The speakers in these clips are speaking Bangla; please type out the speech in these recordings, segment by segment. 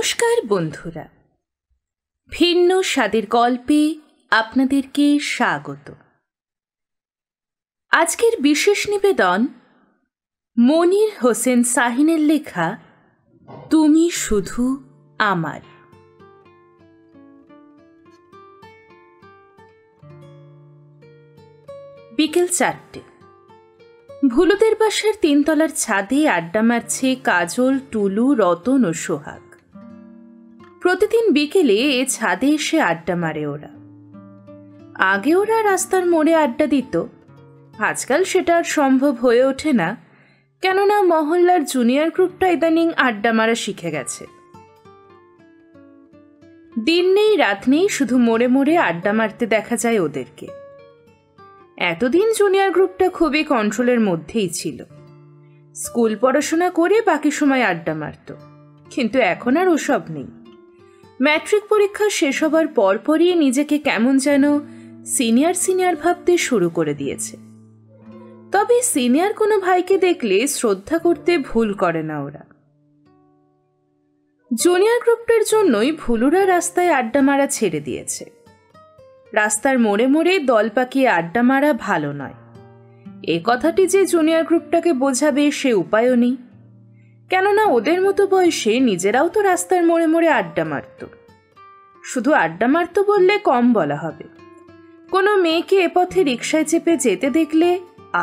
নমস্কার বন্ধুরা, ভিন্ন স্বাদের গল্পে আপনাদেরকে স্বাগত। আজকের বিশেষ নিবেদন মনির হোসেন শাহিনের লেখা তুমি শুধু আমার। বিকেল 4টে। ভুলুদের বাসার 3 তলার ছাদে আড্ডা মারছে কাজল, টুলু, রতন ও সোহাগ। প্রতিদিন বিকেলে এ ছাদে এসে আড্ডা মারে ওরা। আগে ওরা রাস্তার মোড়ে আড্ডা দিত, আজকাল সেটা আর সম্ভব হয়ে ওঠে না, কেননা মহল্লার জুনিয়র গ্রুপটা ইদানিং আড্ডা মারা শিখে গেছে। দিন নেই রাত নেই শুধু মোড়ে মোড়ে আড্ডা মারতে দেখা যায় ওদেরকে। এতদিন জুনিয়র গ্রুপটা খুবই কন্ট্রোলের মধ্যেই ছিল, স্কুল পড়াশোনা করে বাকি সময় আড্ডা মারত, কিন্তু এখন আর ওসব নেই। ম্যাট্রিক পরীক্ষা শেষ হবার পরপরই নিজেকে কেমন যেন সিনিয়র ভাবতে শুরু করে দিয়েছে। তবে সিনিয়র কোনো ভাইকে দেখলে শ্রদ্ধা করতে ভুল করে না ওরা। জুনিয়র গ্রুপটার জন্যই ভুলুরা রাস্তায় আড্ডা মারা ছেড়ে দিয়েছে। রাস্তার মোড়ে মোড়ে দল পাকিয়ে আড্ডা মারা ভালো নয়, এ কথাটি যে জুনিয়র গ্রুপটাকে বোঝাবে সে উপায়ও নেই, কেননা ওদের মতো বয়সে নিজেরাও তো রাস্তার মোড়ে মোড়ে আড্ডা মারত। শুধু আড্ডা মারত বললে কম বলা হবে। কোনো মেয়েকে এ পথে রিকশায় চেপে যেতে দেখলে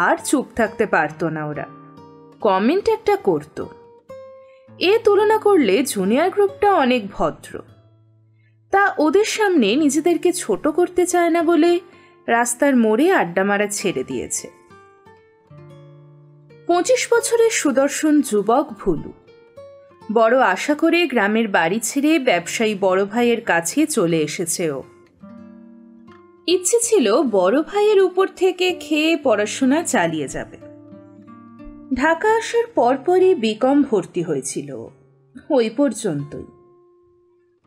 আর চুপ থাকতে পারত না ওরা, কমেন্ট একটা করত। এ তুলনা করলে জুনিয়র গ্রুপটা অনেক ভদ্র। তা ওদের সামনে নিজেদেরকে ছোট করতে চায় না বলে রাস্তার মোড়ে আড্ডা মারা ছেড়ে দিয়েছে। 25 বছরের সুদর্শন যুবক ভুলু বড় আশা করে গ্রামের বাড়ি ছেড়ে ব্যবসায়ী বড় ভাইয়ের কাছে চলে এসেছে। ও ইচ্ছে ছিল বড় ভাইয়ের উপর থেকে খেয়ে পড়াশোনা চালিয়ে যাবে। ঢাকা আসার পরপরই বিকম ভর্তি হয়েছিল, ওই পর্যন্তই।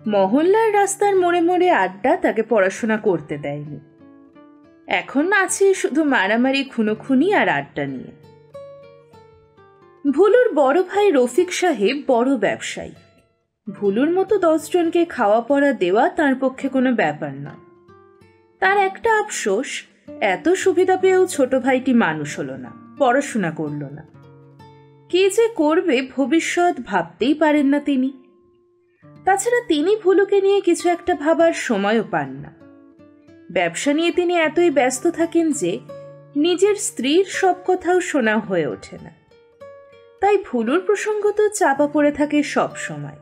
মহল্লার রাস্তার মোড়ে মোড়ে আড্ডা তাকে পড়াশোনা করতে দেয়নি। এখন আছে শুধু মারামারি, খুনোখুনি আর আড্ডা নিয়ে। ভুলুর বড় ভাই রফিক সাহেব বড় ব্যবসায়ী। ভুলুর মতো 10 জনকে খাওয়া পড়া দেওয়া তার পক্ষে কোনো ব্যাপার নয়। তার একটা আফসোস, এত সুবিধা পেয়েও ছোট ভাইটি মানুষ হলো না, পড়াশোনা করল না। কে যে করবে ভবিষ্যৎ ভাবতেই পারেন না তিনি। তাছাড়া তিনি ভুলুকে নিয়ে কিছু একটা ভাবার সময়ও পান না। ব্যবসা নিয়ে তিনি এতই ব্যস্ত থাকেন যে নিজের স্ত্রীর সব কথাও শোনা হয়ে ওঠে না। তাই ভুলুর প্রসঙ্গ তো চাপা পড়ে থাকে সব সময়।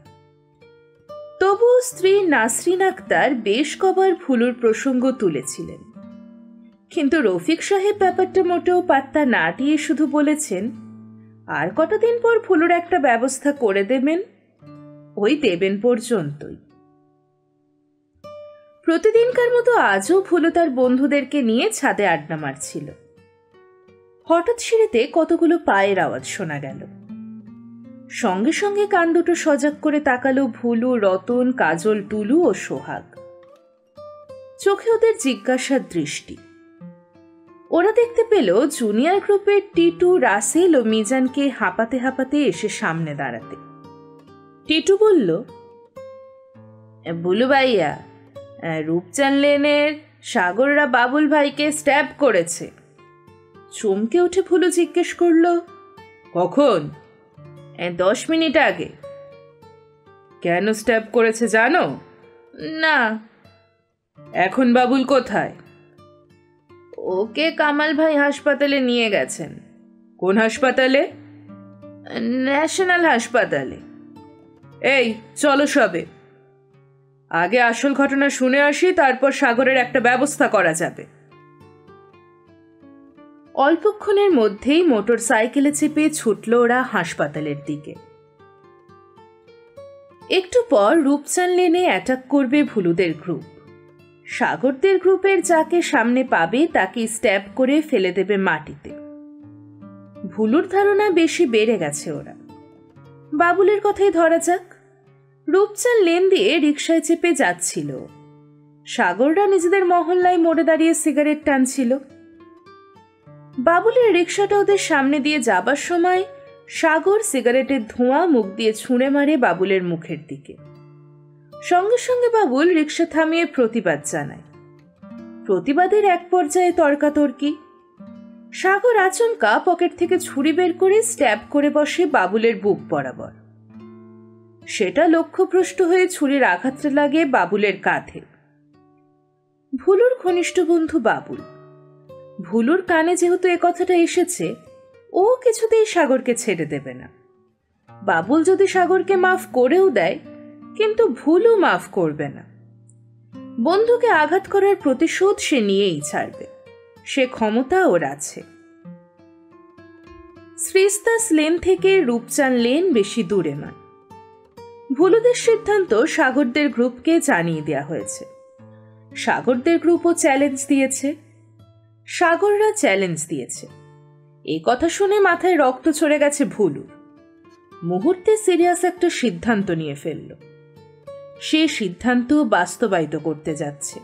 তবুও স্ত্রী নাসরিন আক্তার বেশ কবার ভুলুর প্রসঙ্গ তুলেছিলেন, কিন্তু রফিক সাহেব ব্যাপারটা মোটেও পাত্তা না দিয়ে শুধু বলেছেন, আর কটা দিন পর ভুলুর একটা ব্যবস্থা করে দেবেন, ওই দেবেন পর্যন্তই। প্রতিদিনকার মতো আজও ভুলু তার বন্ধুদেরকে নিয়ে ছাদে আড্ডা মারছিল। হঠাৎ সিঁড়িতে কতগুলো পায়ের আওয়াজ শোনা গেল। সঙ্গে সঙ্গে কান দুটো সজাগ করে তাকালো ভুলু, রতন, কাজল, টুলু ও সোহাগ। চোখে ওদের জিজ্ঞাসার দৃষ্টি। ওরা দেখতে পেল জুনিয়র গ্রুপের টিটু, রাসেল ও মিজানকে হাঁপাতে হাঁপাতে এসে সামনে দাঁড়াতে। টিটু বলল, বুলু ভাইয়া, রূপচান লেনের সাগররা বাবুল ভাইকে স্ট্যাব করেছে। চমকে উঠে ভুলু জিজ্ঞেস করল, কখন? 10 মিনিট আগে। কেন স্ট্যাব করেছে জানো? না। এখন বাবুল কোথায়? ওকে কামাল ভাই হাসপাতালে নিয়ে গেছেন। কোন হাসপাতালে? ন্যাশনাল হাসপাতালে। এই চলো সবে, আগে আসল ঘটনা শুনে আসি, তারপর সাগরের একটা ব্যবস্থা করা যাবে। অল্পক্ষণের মধ্যেই মোটর সাইকেলে চেপে ছুটল ওরা হাসপাতালের দিকে। একটু পর রূপচান লেনে অ্যাটাক করবে ভুলুদের গ্রুপ। সাগরদের গ্রুপের যাকে সামনে পাবে তাকে স্ট্যাব করে ফেলে দেবে মাটিতে। ভুলুর ধারণা বেশি বেড়ে গেছে ওরা। বাবুলের কথাই ধরা যাক। রূপচান লেন দিয়ে রিকশায় চেপে যাচ্ছিল। সাগররা নিজেদের মহল্লায় মোড়ে দাঁড়িয়ে সিগারেট টানছিল। বাবুলের রিকশাটা ওদের সামনে দিয়ে যাবার সময় সাগর সিগারেটের ধোঁয়া মুখ দিয়ে ছুঁড়ে মারে বাবুলের মুখের দিকে। সঙ্গে সঙ্গে বাবুল রিক্সা থামিয়ে প্রতিবাদ জানায়। প্রতিবাদের এক পর্যায়ে তর্কাতর্কি। সাগর আচমকা পকেট থেকে ছুরি বের করে স্ট্যাব করে বসে বাবুলের বুক বরাবর। সেটা লক্ষ্যভ্রষ্ট হয়ে ছুরির আঘাতটা লাগে বাবুলের কাঁধে। ভুলুর ঘনিষ্ঠ বন্ধু বাবুল। ভুলুর কানে যেহেতু এ কথাটা এসেছে, ও কিছুতেই সাগরকে ছেড়ে দেবে না। বাবুল যদি সাগরকে মাফ করেও দেয়, কিন্তু ভুলু মাফ করবে না। বন্ধুকে আঘাত করার প্রতিশোধ সে নিয়েই ছাড়বে। সে ক্ষমতা ওর আছে। শ্রীস্তাস লেন থেকে রূপচান লেন বেশি দূরে নয়। ভুলুদের সিদ্ধান্ত সাগরদের গ্রুপকে জানিয়ে দেওয়া হয়েছে। সাগরদের গ্রুপও চ্যালেঞ্জ দিয়েছে। সাগররা চ্যালেঞ্জ দিয়েছে। এই কথা শুনে মাথায় রক্ত চড়ে গেছে ভুলুর। মুহূর্তে সিরিয়াস একটা সিদ্ধান্ত নিয়ে ফেলল। সে সিদ্ধান্ত বাস্তবায়িত করতে যাচ্ছে।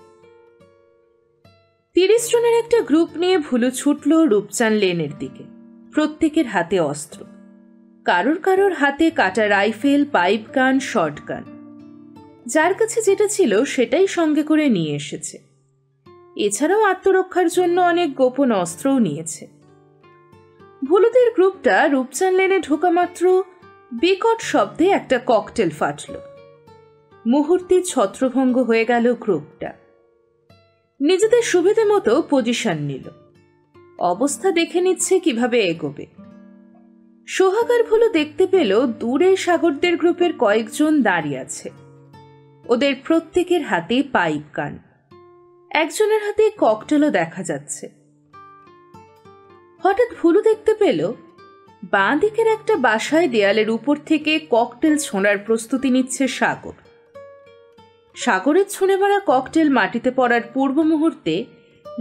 30 জনের একটা গ্রুপ নিয়ে ভুলু ছুটল রূপচান লেনের দিকে। প্রত্যেকের হাতে অস্ত্র। কারোর কারোর হাতে কাটা রাইফেল, পাইপ গান, শর্ট গান। যার কাছে যেটা ছিল সেটাই সঙ্গে করে নিয়ে এসেছে। এছাড়াও আত্মরক্ষার জন্য অনেক গোপন অস্ত্রও নিয়েছে। ভুলুদের গ্রুপটা রূপচান লেনে ঢোকা মাত্র বিকট শব্দে একটা ককটেল ফাটল। মুহূর্তে ছত্রভঙ্গ হয়ে গেল গ্রুপটা। নিজেদের সুবিধে মতো পজিশন নিল। অবস্থা দেখে নিচ্ছে কিভাবে এগোবে। সোহাগ আর ভুলু দেখতে পেল দূরে সাগরদের গ্রুপের কয়েকজন দাঁড়িয়ে আছে। ওদের প্রত্যেকের হাতে পাইপ গান। একজনের হাতে ককটেলও দেখা যাচ্ছে। হঠাৎ ভুলু দেখতে পেল বাঁ দিকের একটা বাসায় দেয়ালের উপর থেকে ককটেল ছোঁড়ার প্রস্তুতি নিচ্ছে সাগর। সাগরের ছুঁড়ে মারা ককটেল মাটিতে পড়ার পূর্ব মুহূর্তে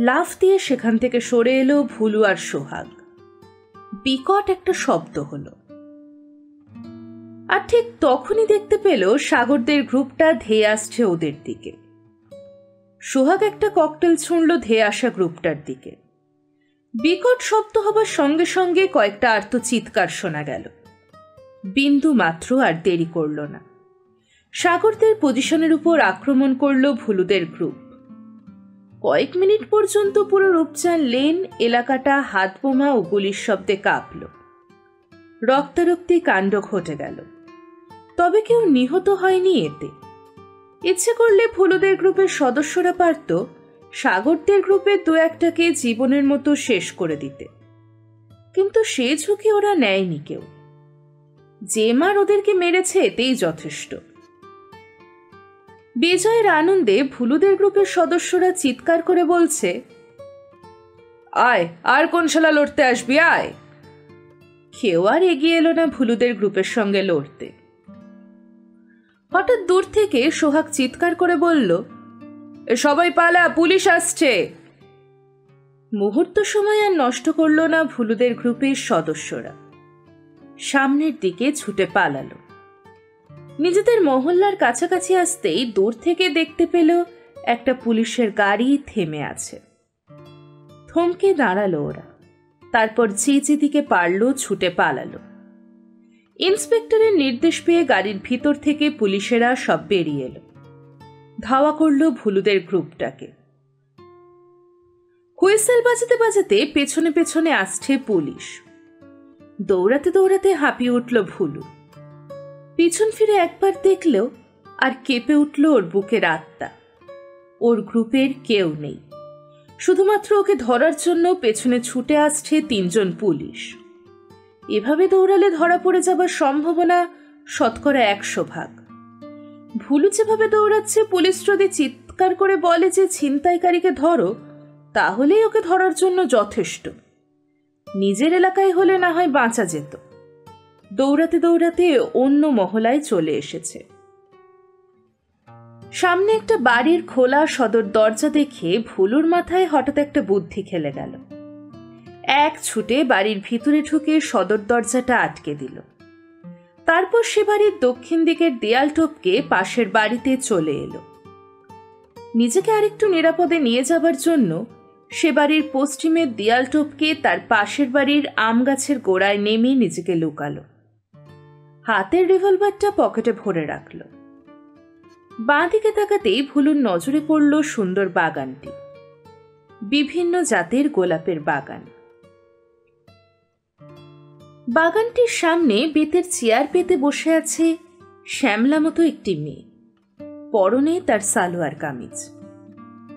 লাফ দিয়ে সেখান থেকে সরে এলো ভুলু আর সোহাগ। বিকট একটা শব্দ হলো। আর ঠিক তখনই দেখতে পেল সাগরদের গ্রুপটা ধেয়ে আসছে ওদের দিকে। সোহাগ একটা ককটেল ছুঁড়ল ধেয়ে আসা গ্রুপটার দিকে। বিকট শব্দ হবার সঙ্গে সঙ্গে কয়েকটা আর্ত চিৎকার শোনা গেল। বিন্দু মাত্র আর দেরি করল না। সাগরদের পজিশনের উপর আক্রমণ করল ভুলুদের গ্রুপ। কয়েক মিনিট পর্যন্ত পুরো রূপচান লেন এলাকাটা হাত বোমা ও গুলির শব্দে কাঁপল। রক্তারক্তি কাণ্ড ঘটে গেল। তবে কেউ নিহত হয়নি এতে। ইচ্ছে করলে ভুলুদের গ্রুপের সদস্যরা পারত সাগরদের গ্রুপের দু একটাকে জীবনের মতো শেষ করে দিতে, কিন্তু সে ঝুঁকি ওরা নেয়নি কেউ। যে মার ওদেরকে মেরেছে এতেই যথেষ্ট। বিজয়ের আনন্দে ভুলুদের গ্রুপের সদস্যরা চিৎকার করে বলছে, আয়, আর কোন শালা লড়তে আসবি, আয়। কেউ আর এগিয়ে এলো না ভুলুদের গ্রুপের সঙ্গে লড়তে। হঠাৎ দূর থেকে সোহাগ চিৎকার করে বলল, সবাই পালা, পুলিশ আসছে। মুহূর্ত সময় আর নষ্ট করল না ভুলুদের গ্রুপের সদস্যরা। সামনের দিকে ছুটে পালালো। নিজেদের মহল্লার কাছাকাছি আসতেই দূর থেকে দেখতে পেল একটা পুলিশের গাড়ি থেমে আছে। থমকে দাঁড়ালো ওরা। তারপর যেদিকে পারল ছুটে পালালো। ইন্সপেক্টরের নির্দেশ পেয়ে গাড়ির ভিতর থেকে পুলিশেরা সব বেরিয়ে এলো। ধাওয়া করল ভুলুদের গ্রুপটাকে। হুইসেল বাজাতে বাজাতে পেছনে পেছনে আসছে পুলিশ। দৌড়াতে দৌড়াতে হাঁপিয়ে উঠল ভুলু। পিছন ফিরে একবার দেখল আর কেঁপে উঠল ওর বুকের আত্মা। ওর গ্রুপের কেউ নেই। শুধুমাত্র ওকে ধরার জন্য পেছনে ছুটে আসছে 3 জন পুলিশ। এভাবে দৌড়ালে ধরা পড়ে যাবার সম্ভাবনা 100% ভুলু যেভাবে দৌড়াচ্ছে, পুলিশ যদি চিৎকার করে বলে যে ছিনতাইকারীকে ধরো, তাহলেই ওকে ধরার জন্য যথেষ্ট। নিজের এলাকায় হলে না হয় বাঁচা যেত। দৌড়াতে দৌড়াতে অন্য মহলায় চলে এসেছে। সামনে একটা বাড়ির খোলা সদর দরজা দেখে ভুলুর মাথায় হঠাৎ একটা বুদ্ধি খেলে গেল। এক ছুটে বাড়ির ভিতরে ঢুকে সদর দরজাটা আটকে দিল। তারপর সে বাড়ির দক্ষিণ দিকের দেয়াল টপকে পাশের বাড়িতে চলে এলো। নিজেকে আরেকটু নিরাপদে নিয়ে যাবার জন্য সে বাড়ির পশ্চিমের দেয়াল টপকে তার পাশের বাড়ির আম গাছের গোড়ায় নেমে নিজেকে লুকালো। হাতের রিভলভারটা পকেটে ভরে রাখল। বাঁ দিকে তাকাতেই ভুলুর নজরে পড়ল সুন্দর বাগানটি, বিভিন্ন জাতের গোলাপের বাগান। বাগানটির সামনে বেতের চেয়ার পেতে বসে আছে শ্যামলা মতো একটি মেয়ে, পরনে তার সালোয়ার কামিজ।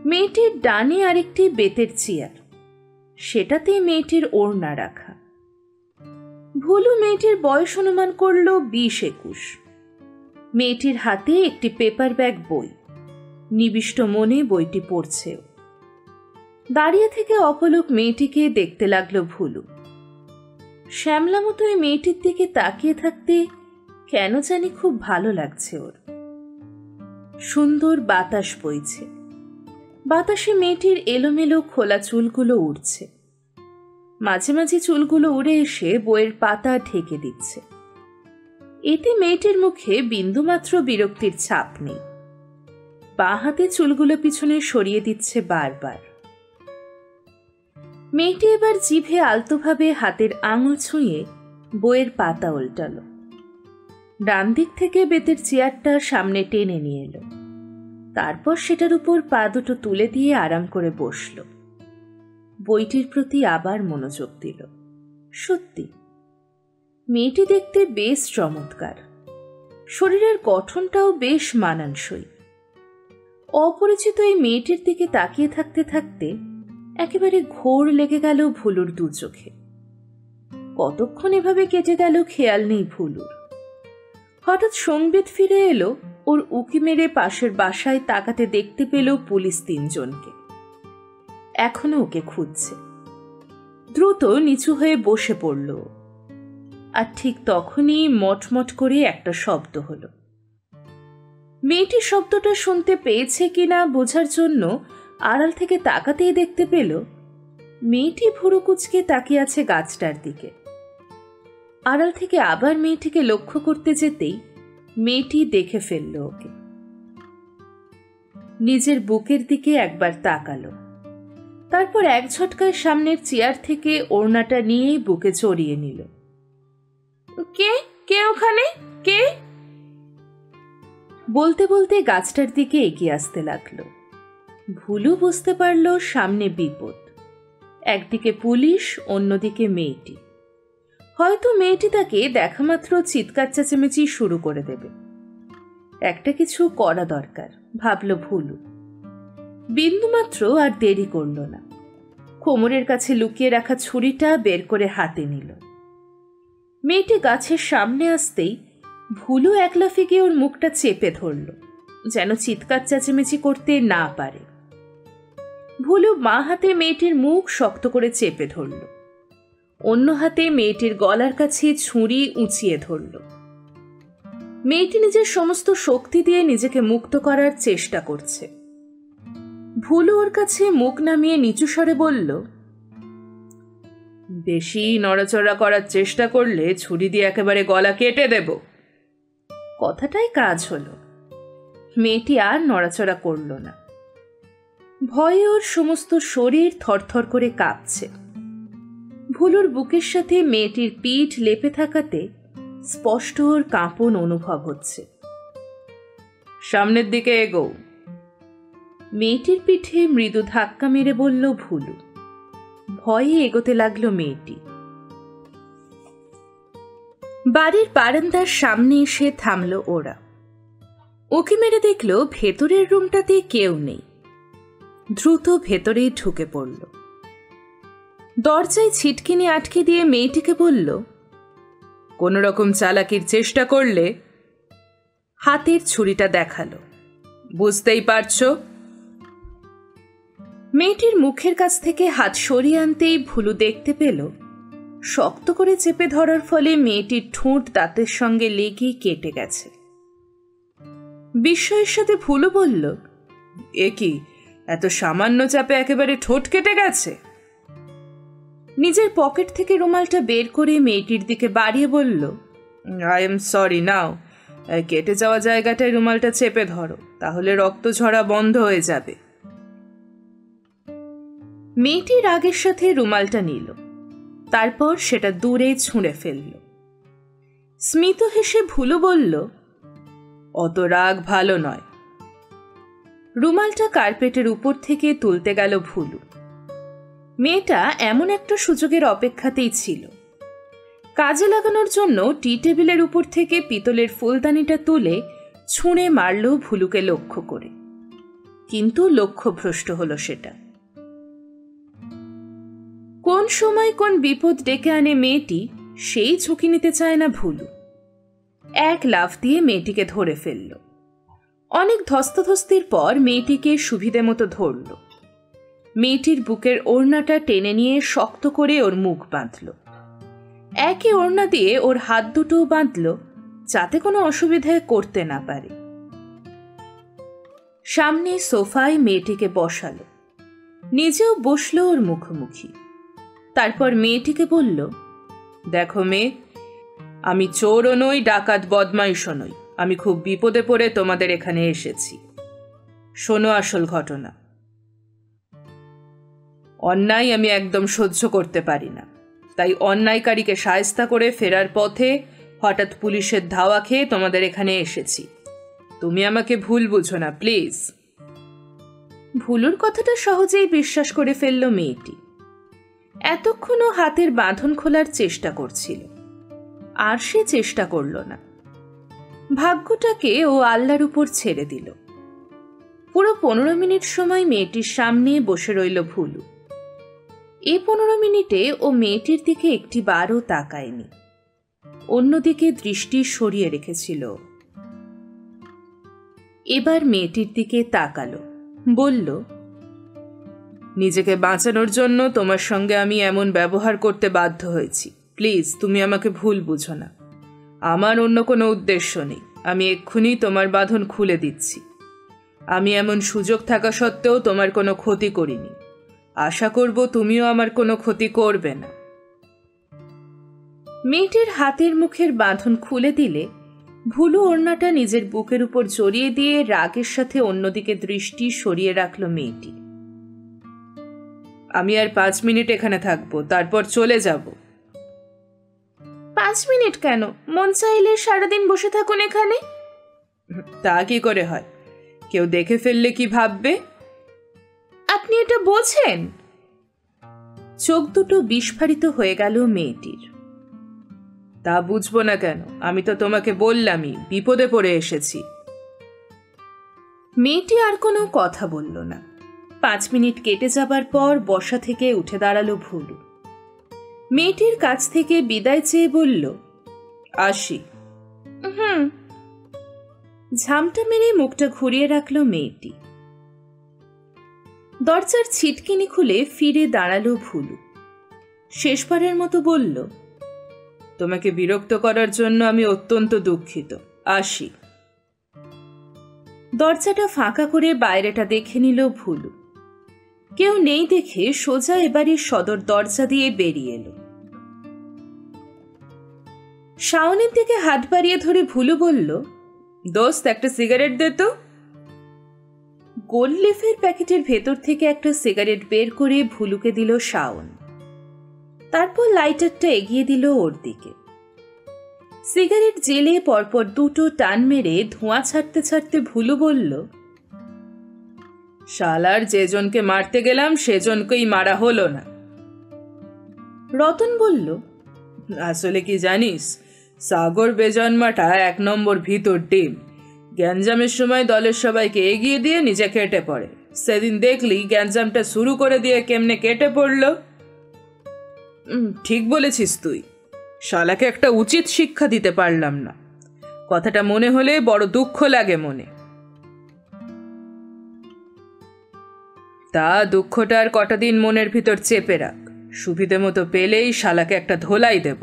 মেয়েটির ডানে আরেকটি বেতের চেয়ার, সেটাতে মেয়েটির ওড়না রাখা। ভুলু মেয়েটির বয়স অনুমান করল 20-21। মেয়েটির হাতে একটি পেপার ব্যাগ বই, নিবিষ্ট মনে বইটি পড়ছেও। দাঁড়িয়ে থেকে অপলক মেয়েটিকে দেখতে লাগলো ভুলু। শ্যামলা মতো ওই মেয়েটির দিকে তাকিয়ে থাকতে কেন জানি খুব ভালো লাগছে ওর। সুন্দর বাতাস বইছে, বাতাসে মেয়েটির এলোমেলো খোলা চুলগুলো উড়ছে। মাঝে মাঝে চুলগুলো উড়ে এসে বইয়ের পাতা ঢেকে দিচ্ছে। এতে মেয়েটির মুখে বিন্দুমাত্র বিরক্তির ছাপ নেই। বাঁ হাতে চুলগুলো পিছনে সরিয়ে দিচ্ছে বারবার। মেয়েটি এবার জিভে আলতোভাবে হাতের আঙুল ছুঁয়ে বইয়ের পাতা উল্টালো। ডান দিক থেকে বেতের চেয়ারটা সামনে টেনে নিয়ে এলো, তারপর সেটার উপর পা দুটো তুলে দিয়ে আরাম করে বসল। বইটির প্রতি আবার মনোযোগ দিল। সত্যি মেয়েটি দেখতে বেশ চমৎকার, শরীরের গঠনটাও বেশ মানানসই। অপরিচিত এই মেয়েটির দিকে তাকিয়ে থাকতে থাকতে একেবারে ঘোর লেগে গেল ভুলুর দু চোখে। কতক্ষণ এভাবে কেটে গেল খেয়াল নেই ভুলুর। হঠাৎ সংবেদ ফিরে এলো। ওর উকি মেরে পাশের বাসায় তাকাতে দেখতে পেল পুলিশ 3 জনকে। এখনো ওকে খুঁজছে। দ্রুত নিচু হয়ে বসে পড়ল। আর ঠিক তখনই মটমট করে একটা শব্দ হলো। মেয়েটি শব্দটা শুনতে পেয়েছে কিনা বোঝার জন্য আড়াল থেকে তাকাতেই দেখতে পেল মেয়েটি ভুরু কুঁচকে তাকিয়ে আছে গাছটার দিকে। আড়াল থেকে আবার মেয়েটিকে লক্ষ্য করতে যেতেই মেয়েটি দেখে ফেলল ওকে। নিজের বুকের দিকে একবার তাকালো, তারপর এক ঝটকায় সামনের চেয়ার থেকে ওড়নাটা নিয়েই বুকে চড়িয়ে নিল। কে কে ওখানে কে? বলতে বলতে গাছটার দিকে এগিয়ে আসতে লাগলো। ভুলু বুঝতে পারল সামনে বিপদ। একদিকে পুলিশ, অন্যদিকে মেয়েটি। হয়তো মেয়েটি তাকে দেখা মাত্র চিৎকার চেঁচামেচি শুরু করে দেবে। একটা কিছু করা দরকার, ভাবল ভুলু। বিন্দুমাত্র আর দেরি করল না। কোমরের কাছে লুকিয়ে রাখা ছুরিটা বের করে হাতে নিল। মেয়েটি গাছের সামনে আসতেই ভুলু একলাফে গিয়ে ওর মুখটা চেপে ধরল, যেন চিৎকার চেঁচামেচি করতে না পারে। ভুলু বাঁ হাতে মেয়েটির মুখ শক্ত করে চেপে ধরল, অন্য হাতে মেয়েটির গলার কাছে ছুরি উঁচিয়ে ধরল। মেয়েটি নিজের সমস্ত শক্তি দিয়ে নিজেকে মুক্ত করার চেষ্টা করছে। ভুলু ওর কাছে মুখ নামিয়ে নিচু স্বরে বলল, বেশি নড়াচড়া করার চেষ্টা করলে ছুরি দিয়ে একেবারে গলা কেটে দেব। কথাটাই কাজ হলো। মেয়েটি আর নড়াচড়া করল না। ভয়ে ওর সমস্ত শরীর থরথর করে কাঁপছে। ভুলুর বুকের সাথে মেয়েটির পিঠ লেপে থাকাতে স্পষ্ট ওর কাঁপন অনুভব হচ্ছে। সামনের দিকে এগো। মেয়েটির পিঠে মৃদু ধাক্কা মেরে বলল ভুলু। ভয়ে এগোতে লাগলো মেয়েটি। বাড়ির বারান্দার সামনে এসে থামল ওরা। উকি মেরে দেখল ভেতরের রুমটাতে কেউ নেই। দ্রুত ভেতরেই ঢুকে পড়ল। দরজায় ছিটকিনি আটকে দিয়ে মেয়েটিকে বলল, কোনো রকম চালাকির চেষ্টা করলে। হাতের ছুরিটা দেখালো। বুঝতেই পারছো? মেয়েটির মুখের কাছ থেকে হাত সরিয়ে আনতেই ভুলু দেখতে পেল শক্ত করে চেপে ধরার ফলে মেয়েটির ঠোঁট দাঁতের সঙ্গে লেগে কেটে গেছে। বিস্ময়ের সাথে ভুলু বলল, এ কি, এত সামান্য চাপে একেবারে ঠোঁট কেটে গেছে? নিজের পকেট থেকে রুমালটা বের করে মেয়েটির দিকে বাড়িয়ে বলল, আই এম সরি, নাও কেটে যাওয়া জায়গাটায় রুমালটা চেপে ধরো, তাহলে রক্ত ঝরা বন্ধ হয়ে যাবে। মেয়েটি রাগের সাথে রুমালটা নিল, তারপর সেটা দূরে ছুঁড়ে ফেলল। স্মিত হেসে ভুলু বলল, অত রাগ ভালো নয়, রুমালটা কার্পেটের উপর থেকে তুলতে গেল ভুলু। মেয়েটা এমন একটা সুযোগের অপেক্ষাতেই ছিল। কাজে লাগানোর জন্য টি টেবিলের উপর থেকে পিতলের ফুলদানিটা তুলে ছুঁড়ে মারল ভুলুকে লক্ষ্য করে, কিন্তু লক্ষ্যভ্রষ্ট হলো সেটা। কোন সময় কোন বিপদ ডেকে আনে মেয়েটি, সেই ঝুঁকি নিতে চায় না ভুলু। এক লাফ দিয়ে মেয়েটিকে ধরে ফেলল। অনেক ধস্তাধস্তির পর মেয়েটিকে সুবিধে মতো ধরল। মেয়েটির বুকের ওড়নাটা টেনে নিয়ে শক্ত করে ওর মুখ বাঁধল। একই ওড়না দিয়ে ওর হাত দুটোও বাঁধল, যাতে কোনো অসুবিধায় করতে না পারে। সামনে সোফায় মেয়েটিকে বসালো, নিজেও বসলো ওর মুখোমুখি। তারপর মেয়েটিকে বলল, দেখো মেয়ে, আমি চোরও নই, ডাকাত বদমাইশও নই। আমি খুব বিপদে পড়ে তোমাদের এখানে এসেছি। শোনো আসল ঘটনা। অন্যায় আমি একদম সহ্য করতে পারি না, তাই অন্যায়কারীকে শায়েস্তা করে ফেরার পথে হঠাৎ পুলিশের ধাওয়া খেয়ে তোমাদের এখানে এসেছি। তুমি আমাকে ভুল বুঝো না প্লিজ। ভুলুর কথাটা সহজেই বিশ্বাস করে ফেলল মেয়েটি। এতক্ষণও হাতের বাঁধন খোলার চেষ্টা করছিল, আর সে চেষ্টা করল না। ভাগ্যটাকে ও আল্লাহর উপর ছেড়ে দিল। পুরো 15 মিনিট সময় মেয়েটির সামনে বসে রইল ভুলু। এই 15 মিনিটে ও মেয়েটির দিকে একটিবারও তাকায়নি, অন্যদিকে দৃষ্টি সরিয়ে রেখেছিল। এবার মেয়েটির দিকে তাকালো, বলল, নিজেকে বাঁচানোর জন্য তোমার সঙ্গে আমি এমন ব্যবহার করতে বাধ্য হয়েছি। প্লিজ তুমি আমাকে ভুল বুঝো না। আমার অন্য কোনো উদ্দেশ্য নেই। আমি এক্ষুনি তোমার বাঁধন খুলে দিচ্ছি। আমি এমন সুযোগ থাকা সত্ত্বেও তোমার কোনো ক্ষতি করিনি। আশা করব তুমিও আমার কোনো ক্ষতি করবে না। মেয়েটির হাতের মুখের বাঁধন খুলে দিলে ভুলু ওড়নাটা নিজের বুকের উপর জড়িয়ে দিয়ে রাগের সাথে অন্যদিকে দৃষ্টি সরিয়ে রাখল মেয়েটি। আমি আর 5 মিনিট এখানে থাকবো, তারপর চলে যাব। 5 মিনিট কেন? মন চাইলে সারাদিন বসে থাকুন এখানে। তা কি করে হয়? কেউ দেখে ফেললে কি ভাববে? আপনি এটা বোঝেন? চোখ দুটো বিস্ফারিত হয়ে গেল মেয়েটির। তা বুঝবো না কেন? আমি তো তোমাকে বললামই বিপদে পড়ে এসেছি। মেয়েটি আর কোনো কথা বলল না। 5 মিনিট কেটে যাবার পর বসা থেকে উঠে দাঁড়ালো ভুলু। মেয়েটির কাছ থেকে বিদায় চেয়ে বলল, আসি। ঝামটা মেরে মুখটা ঘুরিয়ে রাখল মেয়েটি। দরজার ছিটকিনি খুলে ফিরে দাঁড়ালো ভুলু। শেষবারের মতো বলল, তোমাকে বিরক্ত করার জন্য আমি অত্যন্ত দুঃখিত। আসি। দরজাটা ফাঁকা করে বাইরেটা দেখে নিল ভুলু। কেউ নেই দেখে সোজা এবারে সদর দরজা দিয়ে বেরিয়ে এলো। শাওনের দিকে হাত বাড়িয়ে ধরে ভুলু বলল, দোস্ত একটা সিগারেট দে তো। গোল্ড লিফের প্যাকেটের ভেতর থেকে একটা সিগারেট বের করে ভুলুকে দিল শাওন। তারপর লাইটারটা এগিয়ে দিল ওর দিকে। সিগারেট জেলে পরপর 2টো টান মেরে ধোঁয়া ছাড়তে ছাড়তে ভুলু বলল, শালার যেজনকে মারতে গেলাম সেজনকেই মারা হলো না। রতন বলল, আসলে কি জানিস, সাগর বেজন্মাটা 1 নম্বর ভিতর ডিম। গ্যাঞ্জামের সময় দলের সবাইকে এগিয়ে দিয়ে নিজে কেটে পড়ে। সেদিন দেখলি গ্যাঞ্জামটা শুরু করে দিয়ে কেমনে কেটে পড়ল। ঠিক বলেছিস তুই। শালাকে একটা উচিত শিক্ষা দিতে পারলাম না। কথাটা মনে হলে বড় দুঃখ লাগে মনে। তা দুঃখটা আর কটা দিন মনের ভিতর চেপে রাখ। সুবিধে মতো পেলেই শালাকে একটা ধোলাই দেব।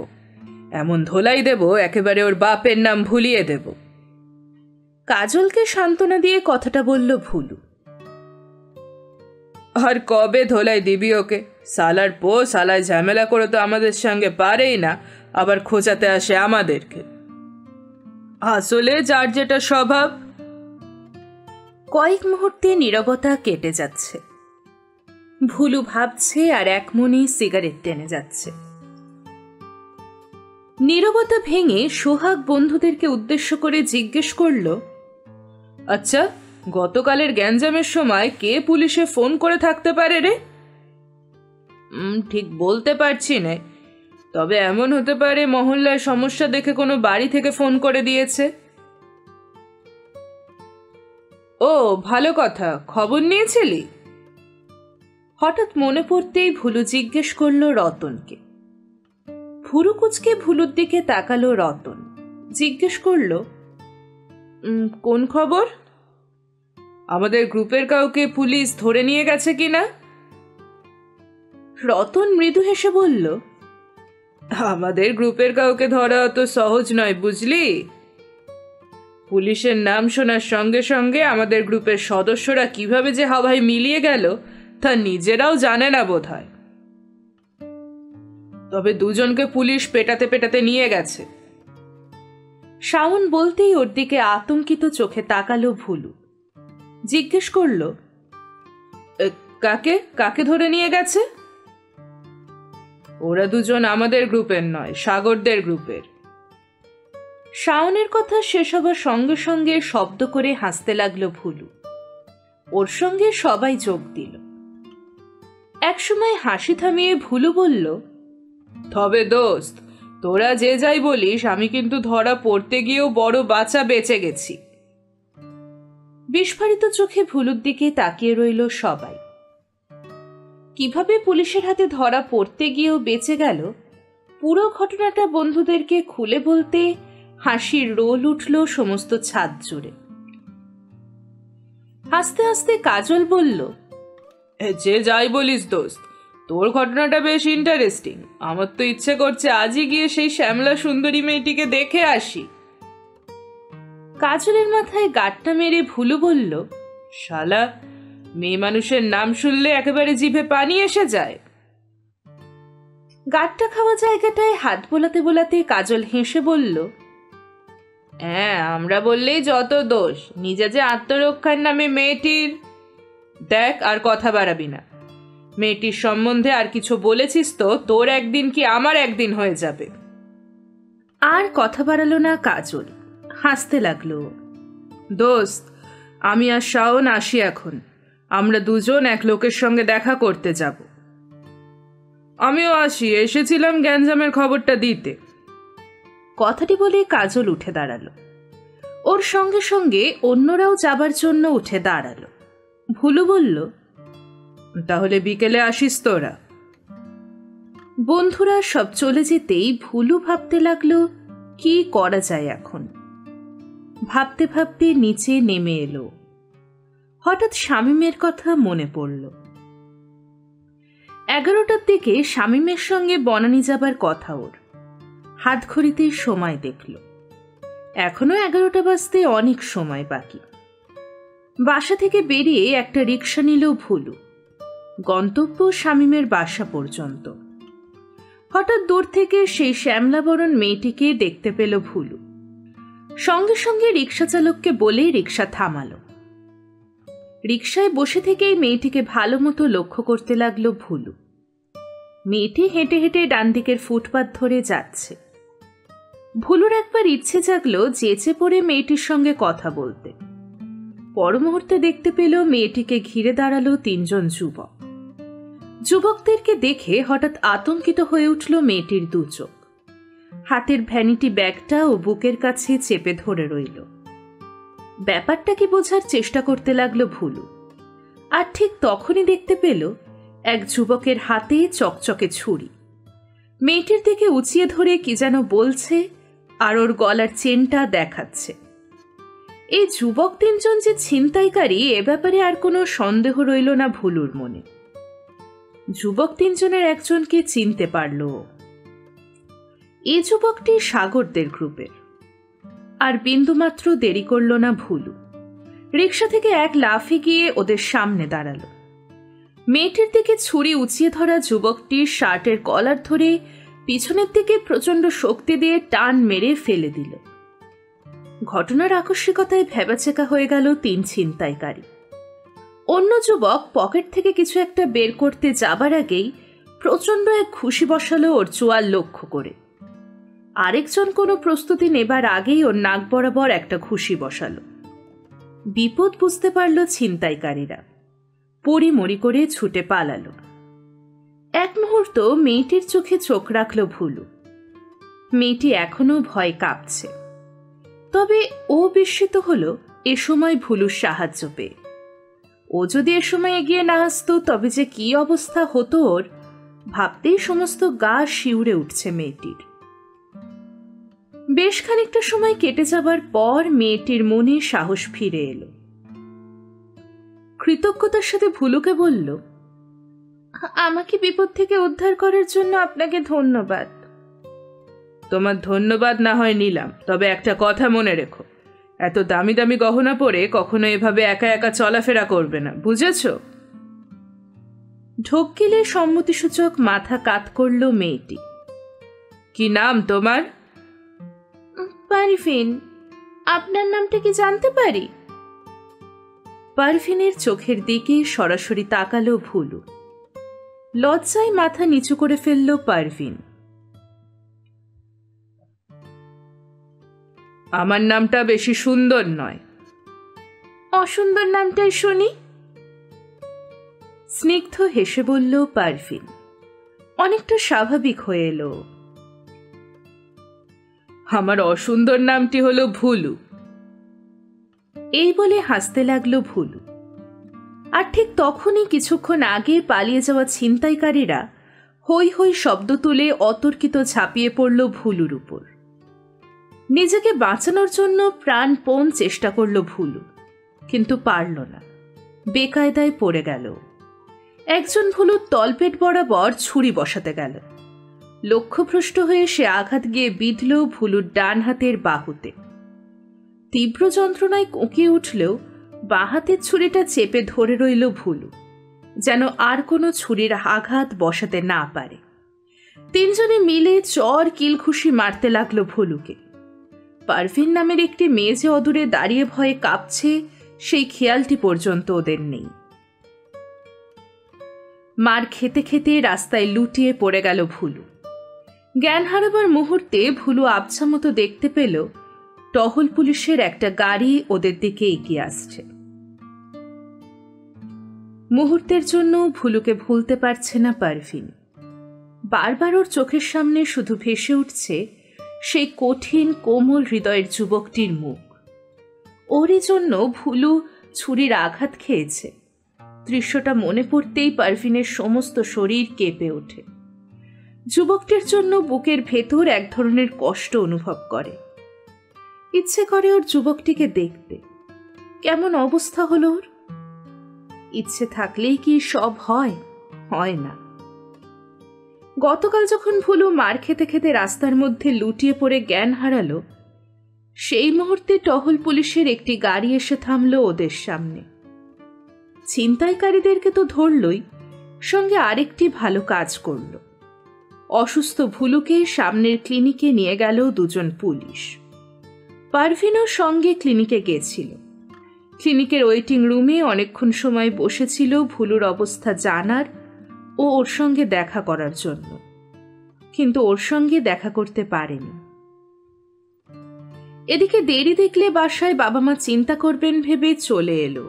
এমন ধোলাই দেব একেবারে ওর বাপের নাম ভুলিয়ে দেব। কাজলকে সান্ত্বনা দিয়ে কথাটা বলল ভুলু। আর কবে ধোলাই দিবি ওকে? সালার সালায় ঝামেলা করে তো আমাদের সঙ্গে পারেই না, আবার খোঁচাতে আসে আমাদেরকে। আসলে যার যেটা স্বভাব। কয়েক মুহূর্তে নীরবতা কেটে যাচ্ছে। ভুলু ভাবছে আর এক মনে সিগারেট টেনে যাচ্ছে। নীরবতা ভেঙে সোহাগ বন্ধুদেরকে উদ্দেশ্য করে জিজ্ঞেস করল, আচ্ছা গতকালের গ্যাঞ্জামের সময় কে পুলিশে ফোন করে থাকতে পারে রে? ঠিক বলতে পারছি না, তবে এমন হতে পারে মহল্লায় সমস্যা দেখে কোনো বাড়ি থেকে ফোন করে দিয়েছে। ও ভালো কথা, খবর নিয়েছিলি? হঠাৎ মনে পড়তেই ভুলু জিজ্ঞেস করলো রতনকে। ভুরু কুচকে ভুলুর দিকে তাকালো রতন, জিজ্ঞেস করলো, কোন খবর? আমাদের গ্রুপের কাউকে পুলিশ ধরে নিয়ে গেছে কিনা? রতন মৃদু হেসে বলল, আমাদের গ্রুপের কাউকে ধরা অত সহজ নয় বুঝলি। পুলিশের নাম শোনার সঙ্গে সঙ্গে আমাদের গ্রুপের সদস্যরা কিভাবে যে হাওয়ায় মিলিয়ে গেল তা নিজেরাও জানে না বোধহয়। তবে দুজনকে পুলিশ পেটাতে পেটাতে নিয়ে গেছে। শাওন বলতেই ওর দিকে আতঙ্কিত চোখে তাকালো ভুলু, জিজ্ঞেস করলো, কাকে কাকে ধরে নিয়ে গেছে? ওরা দুজন আমাদের গ্রুপের নয়, সাগরদের গ্রুপের। শাওনের কথা শেষ হবার সঙ্গে সঙ্গে শব্দ করে হাসতে লাগলো ভুলু। ওর সঙ্গে সবাই যোগ দিল। একসময় হাসি থামিয়ে ভুলু বলল, তবে দোস্ত, তোরা যে যাই বলিস, আমি কিন্তু ধরা পড়তে গিয়েও বড় বাঁচা বেঁচে গেছি। বিস্ফারিত চোখে ভুলুর দিকে তাকিয়ে রইল সবাই। কিভাবে পুলিশের হাতে ধরা পড়তে গিয়েও বেঁচে গেল, পুরো ঘটনাটা বন্ধুদেরকে খুলে বলতে হাসির রোল উঠল সমস্ত ছাদ জুড়ে। হাসতে হাসতে কাজল বলল, যে যাই বলিস দোস্ত, তোর ঘটনাটা বেশ ইন্টারেস্টিং। আমার তো ইচ্ছে করছে আজই গিয়ে সেই শ্যামলা সুন্দরী মেয়েটিকে দেখে আসি। কাজলের মাথায় গাঁটটা মেরে ভুলু বলল, শালা, মেয়ে মানুষের নাম শুনলে একেবারে জিভে পানি এসে যায়। গাঁটটা খাওয়া জায়গাটায় হাত বোলাতে বোলাতে কাজল হেসে বলল, হ্যাঁ, আমরা বললেই যত দোষ, নিজে যে আত্মরক্ষার নামে মেয়েটির। দেখ, আর কথা বাড়াবি না। মেয়েটির সম্বন্ধে আর কিছু বলেছিস তো তোর একদিন কি আমার একদিন হয়ে যাবে। আর কথা বাড়ালো না কাজল, হাসতে লাগলো। দোস্ত, আমি আর শাওন আসি এখন। আমরা দুজন এক লোকের সঙ্গে দেখা করতে যাব। আমিও আসি, এসেছিলাম গ্যাঞ্জামের খবরটা দিতে। কথাটি বলে কাজল উঠে দাঁড়ালো। ওর সঙ্গে সঙ্গে অন্যরাও যাবার জন্য উঠে দাঁড়ালো। ভুলু বলল, তাহলে বিকেলে আসিস তোরা। বন্ধুরা সব চলে যেতেই ভুলু ভাবতে লাগলো কি করা যায় এখন। ভাবতে ভাবতে নিচে নেমে এলো। হঠাৎ শামীমের কথা মনে পড়ল। 11টার দিকে শামীমের সঙ্গে বনানী যাবার কথা ওর। হাত ঘড়িতে সময় দেখল, এখনো 11টা বাজতে অনেক সময় বাকি। বাসা থেকে বেরিয়ে একটা রিক্সা নিল ভুলু। গন্তব্য শামীমের বাসা পর্যন্ত। হঠাৎ দূর থেকে সেই শ্যামলাবরণ মেয়েটিকে দেখতে পেল ভুলু। সঙ্গে সঙ্গে রিক্সা চালককে বলে রিক্সা থামালো। রিক্সায় বসে থেকেই মেয়েটিকে ভালো মতো লক্ষ্য করতে লাগলো ভুলু। মেয়েটি হেঁটে হেঁটে ডান দিকের ফুটপাত ধরে যাচ্ছে। ভুলুর একবার ইচ্ছে জাগলো যেচে পড়ে মেয়েটির সঙ্গে কথা বলতে। পর মুহূর্তে দেখতে পেল মেয়েটিকে ঘিরে দাঁড়ালো 3 জন যুবক। যুবকদেরকে দেখে হঠাৎ আতঙ্কিত হয়ে উঠল মেয়েটির 2 চোখ। হাতের ভ্যানিটি ব্যাগটা ও বুকের কাছে চেপে ধরে রইল। ব্যাপারটা কি বোঝার চেষ্টা করতে লাগলো ভুলু। আর ঠিক তখনই দেখতে পেল এক যুবকের হাতে চকচকে ছুরি। মেয়েটির দিকে উঁচিয়ে ধরে কি যেন বলছে আর ওর গলার চেনটা দেখাচ্ছে। এই যুবক 3 জন যে ছিনতাইকারী এ ব্যাপারে আর কোনো সন্দেহ রইল না ভুলুর মনে। যুবক 3 জনের একজনকে চিনতে পারল। এই যুবকটি সাগরদের গ্রুপের। আর বিন্দুমাত্র দেরি করল না ভুলু। রিক্সা থেকে এক লাফে গিয়ে ওদের সামনে দাঁড়ালো। মেয়েটির দিকে ছুরি উঁচিয়ে ধরা যুবকটির শার্টের কলার ধরে পিছনের দিকে প্রচণ্ড শক্তি দিয়ে টান মেরে ফেলে দিল। ঘটনার আকস্মিকতায় ভ্যাবাচেকা হয়ে গেল 3 ছিনতাইকারী। অন্য যুবক পকেট থেকে কিছু একটা বের করতে যাবার আগেই প্রচণ্ড এক ঘুষি বসালো ওর চোয়াল লক্ষ্য করে। আরেকজন কোনো প্রস্তুতি নেবার আগেই ওর নাক বরাবর একটা ঘুষি বসালো। বিপদ বুঝতে পারল ছিনতাইকারীরা, পড়িমড়ি করে ছুটে পালালো। এক মুহূর্ত মেয়েটির চোখে চোখ রাখল ভুলু। মেয়েটি এখনো ভয় কাঁপছে, তবে ও বিস্মিত হলো এ সময় ভুলুর সাহায্য পেয়ে। ও যদি এ সময় এগিয়ে না আসতো তবে যে কি অবস্থা হতো ওর, ভাবতেই সমস্ত গা শিউরে উঠছে মেয়েটির। বেশ খানিকটা সময় কেটে যাবার পর মেয়েটির মনে সাহস ফিরে এলো। কৃতজ্ঞতার সাথে ভুলুকে বলল, আমাকে বিপদ থেকে উদ্ধার করার জন্য আপনাকে ধন্যবাদ। তোমার ধন্যবাদ না হয় নিলাম, তবে একটা কথা মনে রেখো, এত দামি দামি গহনা পরে কখনো এভাবে একা একা চলাফেরা করবে না, বুঝেছ? ঢোক সম্মতিসূচক মাথা কাত করল মেয়েটি। কি নাম তোমার? পারভিন। আপনার নামটা কি জানতে পারি? পারভিনের চোখের দিকে সরাসরি তাকালো ভুলু। লজ্জায় মাথা নিচু করে ফেলল পারভিন। আমার নামটা বেশি সুন্দর নয়। অসুন্দর নামটাই শুনি। স্নিগ্ধ হেসে বলল পারভিন। অনেকটা স্বাভাবিক হয়ে এলো। আমার অসুন্দর নামটি হলো ভুলু। এই বলে হাসতে লাগলো ভুলু। আর ঠিক তখনই কিছুক্ষণ আগে পালিয়ে যাওয়া ছিনতাইকারীরা হৈ হৈ শব্দ তুলে অতর্কিত ঝাঁপিয়ে পড়ল ভুলুর উপর। নিজেকে বাঁচানোর জন্য প্রাণপণ চেষ্টা করল ভুলু, কিন্তু পারল না, বেকায়দায় পড়ে গেল। একজন ভুলুর তলপেট বরাবর ছুরি বসাতে গেল। লক্ষ্যভ্রষ্ট হয়ে সে আঘাত গিয়ে বিঁধল ভুলুর ডান হাতের বাহুতে। তীব্র যন্ত্রণায় কোঁকিয়ে উঠলেও বাঁ হাতের ছুরিটা চেপে ধরে রইল ভুলু, যেন আর কোনো ছুরির আঘাত বসাতে না পারে। তিনজনে মিলে চর কিলঘুষি মারতে লাগলো ভুলুকে। পারভিন নামের একটি মেয়ে যে অদূরে দাঁড়িয়ে ভয়ে কাঁপছে, সেই খেয়ালটি পর্যন্ত ওদের নেই। মার খেতে খেতে রাস্তায় লুটিয়ে পড়ে গেল ভুলু। জ্ঞান হারাবার মুহূর্তে ভুলু আবছা মতো দেখতে পেল টহল পুলিশের একটা গাড়ি ওদের দিকে এগিয়ে আসছে। মুহূর্তের জন্য ভুলুকে ভুলতে পারছে না পারভিন। বারবার ওর চোখের সামনে শুধু ভেসে উঠছে সেই কঠিন কোমল হৃদয়ের যুবকটির মুখ। ওরই জন্য ভুলু ছুরির আঘাত খেয়েছে। দৃশ্যটা মনে পড়তেই পারভিনের সমস্ত শরীর কেঁপে ওঠে। যুবকটির জন্য বুকের ভেতর এক ধরনের কষ্ট অনুভব করে। ইচ্ছে করে ওর যুবকটিকে দেখতে, কেমন অবস্থা হলো ওর। ইচ্ছে থাকলেই কি সব হয়? হয় না। গতকাল যখন ভুলু মার খেতে খেতে রাস্তার মধ্যে লুটিয়ে পড়ে জ্ঞান হারালো, সেই মুহূর্তে টহল পুলিশের একটি গাড়ি এসে থামল ওদের সামনে। ছিনতাইকারীদেরকে তো ধরলই, সঙ্গে আরেকটি ভালো কাজ করল। অসুস্থ ভুলুকে সামনের ক্লিনিকে নিয়ে গেল দুজন পুলিশ। পারভিনও সঙ্গে ক্লিনিকে গেছিল। ক্লিনিকের ওয়েটিং রুমে অনেকক্ষণ সময় বসেছিল ভুলুর অবস্থা জানার ও ওর সঙ্গে দেখা করার জন্য, কিন্তু ওর সঙ্গে দেখা করতে পারেনি। এদিকে দেরি দেখলে বাসায় বাবা মা চিন্তা করবেন ভেবে চলে এলো।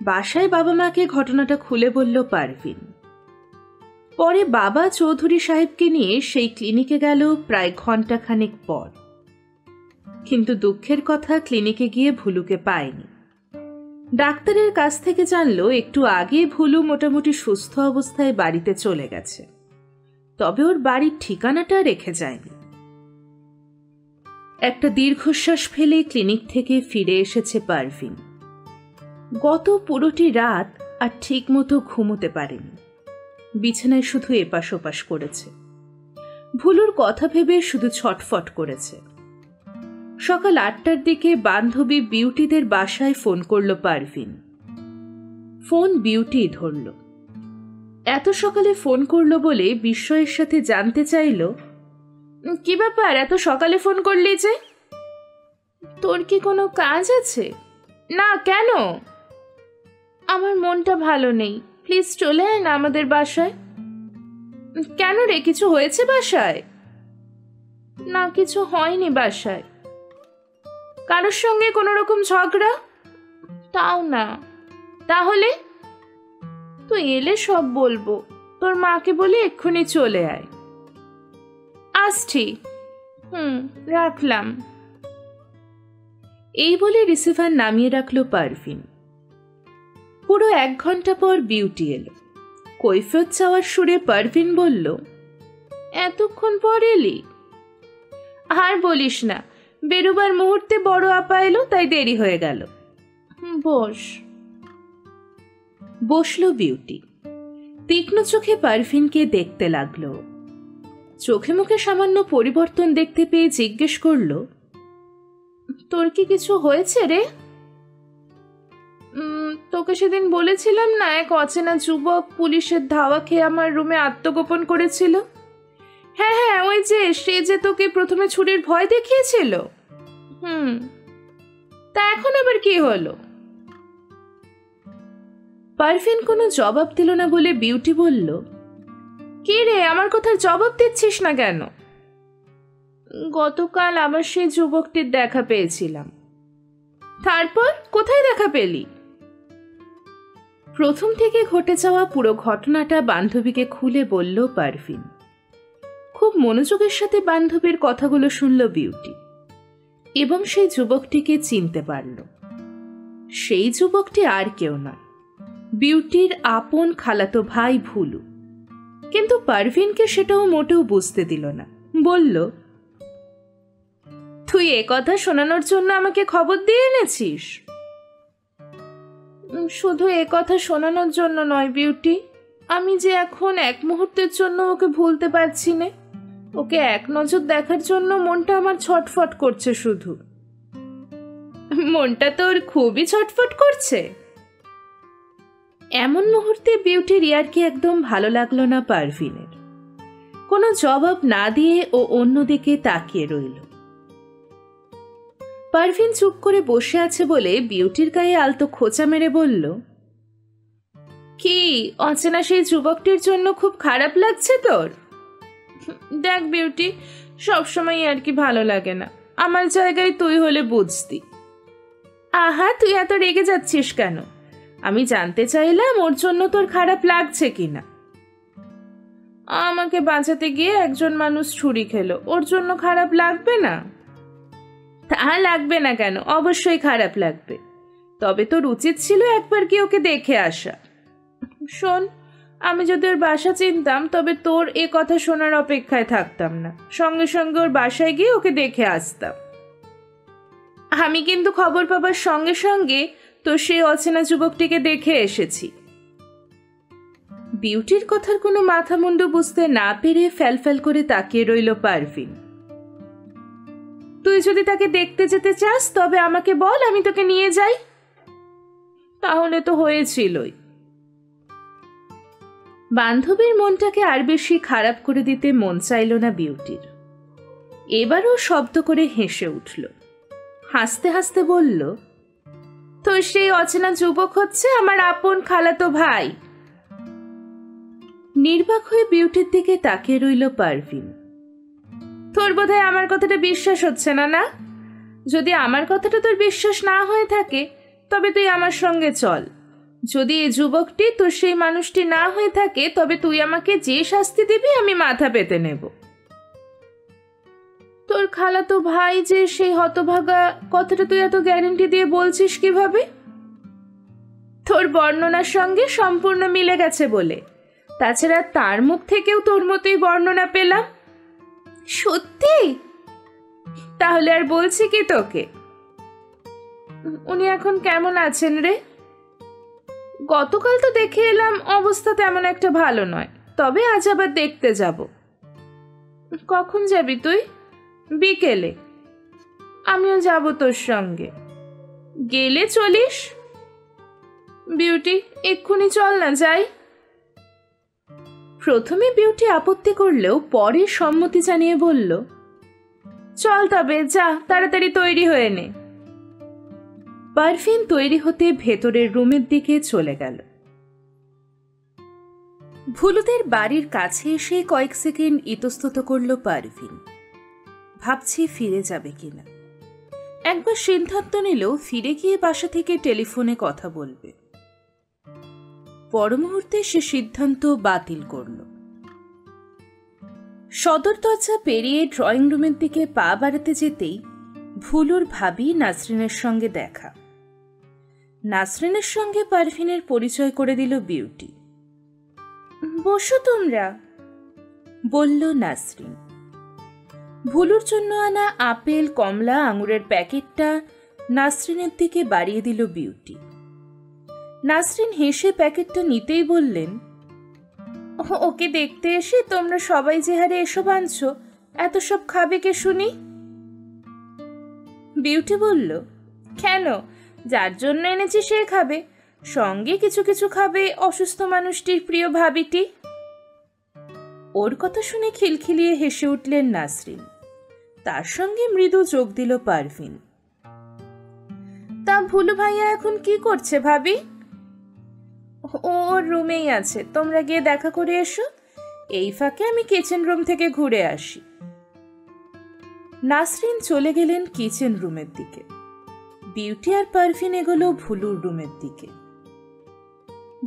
বাসায় বাবা মাকে ঘটনাটা খুলে বলল পারভিন। পরে বাবা চৌধুরী সাহেবকে নিয়ে সেই ক্লিনিকে গেল প্রায় ঘণ্টাখানেক পর। কিন্তু দুঃখের কথা, ক্লিনিকে গিয়ে ভুলুকে পায়নি। ডাক্তারের কাছ থেকে জানলো একটু আগে ভুলু মোটামুটি সুস্থ অবস্থায় বাড়িতে চলে গেছে, তবে ওর বাড়ির ঠিকানাটা রেখে যায়নি। একটা দীর্ঘশ্বাস ফেলে ক্লিনিক থেকে ফিরে এসেছে পারভিন। গত পুরোটি রাত আর ঠিক মতো ঘুমোতে পারেনি। বিছানায় শুধু এপাশ ওপাশ করেছে। ভুলুর কথা ভেবে শুধু ছটফট করেছে। সকাল 8টার দিকে বান্ধবী বিউটিদের বাসায় ফোন করল পারভিন। ফোন বিউটি ধরল। এত সকালে ফোন করলো বলে বিস্ময়ের সাথে জানতে চাইল, কি ব্যাপার, এত সকালে ফোন করলি যে? তোর কি কোনো কাজ আছে? না, কেন? আমার মনটা ভালো নেই, প্লিজ চলে আয় না আমাদের বাসায়। কেন রে, কিছু হয়েছে বাসায়? না, কিছু হয়নি বাসায়। কারোর সঙ্গে কোনো রকম ঝগড়া? তাও না। তাহলে? তুই এলে সব বলবো। তোর মাকে বলে এক্ষুনি চলে আয়। আসছি। রাখলাম। এই বলে রিসিভার নামিয়ে রাখলো পারভিন। পুরো 1 ঘন্টা পর বিউটি এলো। কৈফিয়ত চাওয়ার সুরে পারভিন বলল, এতক্ষণ পর এলি? আর বলিস না, বেরোবার মুহূর্তে বড় আপা এলো, তাই দেরি হয়ে গেল। বস। বসলো বিউটি। তীক্ষ্ণ চোখে পারভিনকে দেখতে লাগলো। চোখে মুখে সামান্য পরিবর্তন দেখতে পেয়ে জিজ্ঞেস করল, তোর কি কিছু হয়েছে রে? তোকে সেদিন বলেছিলাম না, এক অচেনা যুবক পুলিশের ধাওয়া খেয়ে আমার রুমে আত্মগোপন করেছিল। হ্যাঁ, ওই যে সে যে তোকে প্রথমে ছুরির ভয় দেখিয়েছিল। তা এখন আবার কি হলো? পারভিন কোনো জবাব দিল না বলে বিউটি বলল, কি রে, আমার কথার জবাব দিচ্ছিস না কেন? গতকাল আবার সেই যুবকটির দেখা পেয়েছিলাম। তারপর কোথায় দেখা পেলি? প্রথম থেকে ঘটে যাওয়া পুরো ঘটনাটা বান্ধবীকে খুলে বলল পারভিন। খুব মনোযোগের সাথে বান্ধবীর কথাগুলো শুনল বিউটি এবং সেই যুবকটিকে চিনতে পারল। সেই যুবকটি আর কেউ নয়, বিউটির আপন খালাতো ভাই ভুলু। কিন্তু পারভিনকে সেটাও মোটেও বুঝতে দিল না। বলল, তুই এ কথা শোনানোর জন্য আমাকে খবর দিয়ে এনেছিস? শুধু এ কথা শোনানোর জন্য নয় বিউটি, আমি যে এখন এক মুহূর্তের জন্য ওকে ভুলতে পারছি না। ওকে এক নজর দেখার জন্য মনটা আমার ছটফট করছে। শুধু মনটা তোর খুবই ছটফট করছে? এমন মুহূর্তে বিউটির ইয়ারকি একদম ভালো লাগলো না পারভিনের। কোনো জবাব না দিয়ে ও অন্যদিকে তাকিয়ে রইল। পারভিন চুপ করে বসে আছে বলে বিউটির গায়ে আলতো খোঁচা মেরে বলল, কি অচেনা সেই যুবকটির জন্য খুব খারাপ লাগছে তোর? দেখ বিউটি, সবসময় আর কি ভালো লাগে না। আমার জায়গায় তুই হলে বুঝতি। আহা, তুই এত রেগে যাচ্ছিস কেন? আমি জানতে চাইলাম ওর জন্য তোর খারাপ লাগছে কিনা। আমাকে বাঁচাতে গিয়ে একজন মানুষ ছুরি খেলো, ওর জন্য খারাপ লাগবে না? তা লাগবে না কেন, অবশ্যই খারাপ লাগবে। তবে তোর উচিত ছিল একবার কি ওকে দেখে আসা। শোন, আমি যদি ওর বাসা চিনতাম তবে তোর এ কথা শোনার অপেক্ষায় থাকতাম না, সঙ্গে সঙ্গে ওর বাসায় গিয়ে ওকে দেখে আসতাম। আমি কিন্তু খবর পাবার সঙ্গে সঙ্গে তো সেই অচেনা যুবকটিকে দেখে এসেছি। বিউটির কথার কোনো মাথা মুন্ডু বুঝতে না পেরে ফ্যালফ্যাল করে তাকিয়ে রইল পারভিন। তুই যদি তাকে দেখতে যেতে চাস তবে আমাকে বল, আমি তোকে নিয়ে যাই। তাহলে তো হয়েছিলই। বান্ধবীর মনটাকে আর বেশি খারাপ করে দিতে মন চাইল না বিউটির। এবারও শব্দ করে হেসে উঠল। হাসতে হাসতে বলল, তো সেই অচেনা যুবক হচ্ছে আমার আপন খালাতো ভাই। নির্বাক হয়ে বিউটির দিকে তাকিয়ে রইল পারভিন। তোর বোধহয় আমার কথাটা বিশ্বাস হচ্ছে না, না? যদি আমার কথাটা তোর বিশ্বাস না হয়ে থাকে তবে তুই আমার সঙ্গে চল। যদি এই যুবকটি তোর সেই মানুষটি না হয়ে থাকে তবে তুই আমাকে যে শাস্তি দিবি আমি মাথা পেতে নেব। তোর খালাতো ভাই যে সেই হতভাগা, কথাটা তুই এত গ্যারান্টি দিয়ে বলছিস কিভাবে? তোর বর্ণনার সঙ্গে সম্পূর্ণ মিলে গেছে বলে। তাছাড়া তার মুখ থেকেও তোর মতোই বর্ণনা পেলাম। সত্যি? তাহলে আর বলছি কি তোকে। উনি এখন কেমন আছেন রে? গতকাল তো দেখে এলাম, অবস্থা তেমন একটা ভালো নয়, তবে আজ আবার দেখতে যাব। কখন যাবি তুই? বিকেলে। আমিও যাব তোর সঙ্গে। গেলে চলিস। বিউটি, এক্ষুনি চল না, যাই। প্রথমে বিউটি আপত্তি করলেও পরে সম্মতি জানিয়ে বলল, চল তবে, যা, তাড়াতাড়ি তৈরি হয়ে নে। পারভিন তৈরি হতে ভেতরের রুমের দিকে চলে গেল। ভুলুদের বাড়ির কাছে এসে কয়েক সেকেন্ড ইতস্তত করল পারভিন। ভাবছে ফিরে যাবে কিনা। একবার সিদ্ধান্ত নিল ফিরে গিয়ে বাসা থেকে টেলিফোনে কথা বলবে। পর মুহূর্তে সে সিদ্ধান্ত বাতিল করল। সদর দরজা পেরিয়ে ড্রয়িং রুমের দিকে পা বাড়াতে যেতেই ভুলুর ভাবি নাসরিনের সঙ্গে দেখা। নাসরিনের সঙ্গে পারভিনের পরিচয় করে দিল বিউটি। বসো তোমরা, বলল নাসরিন। ভুলুর জন্য আনা আপেল, কমলা, আঙুরের প্যাকেটটা নাসরিনের দিকে বাড়িয়ে দিল বিউটি। নাসরিন হেসে প্যাকেটটা নিতেই বললেন, ওকে দেখতে এসে তোমরা সবাই যে হারে এসব আনছো, এত সব খাবে কে শুনি? বিউটি বলল, কেন, যার জন্য এনেছি সে খাবে, সঙ্গে কিছু কিছু খাবে অসুস্থ মানুষটির প্রিয় ভাবিটি। ওর কথা শুনে খিলখিলিয়ে হেসে উঠলেন নাসরিন। তার সঙ্গে মৃদু যোগ দিল পারভিন। তা ভুলু ভাইয়া এখন কি করছে ভাবি? ওর রুমেই আছে, তোমরা গিয়ে দেখা করে এসো, এই ফাঁকে আমি কিচেন রুম থেকে ঘুরে আসি। নাসরিন চলে গেলেন কিচেন রুমের দিকে। বিউটি আর পারভিন এগোলো ভুলুর রুমের দিকে।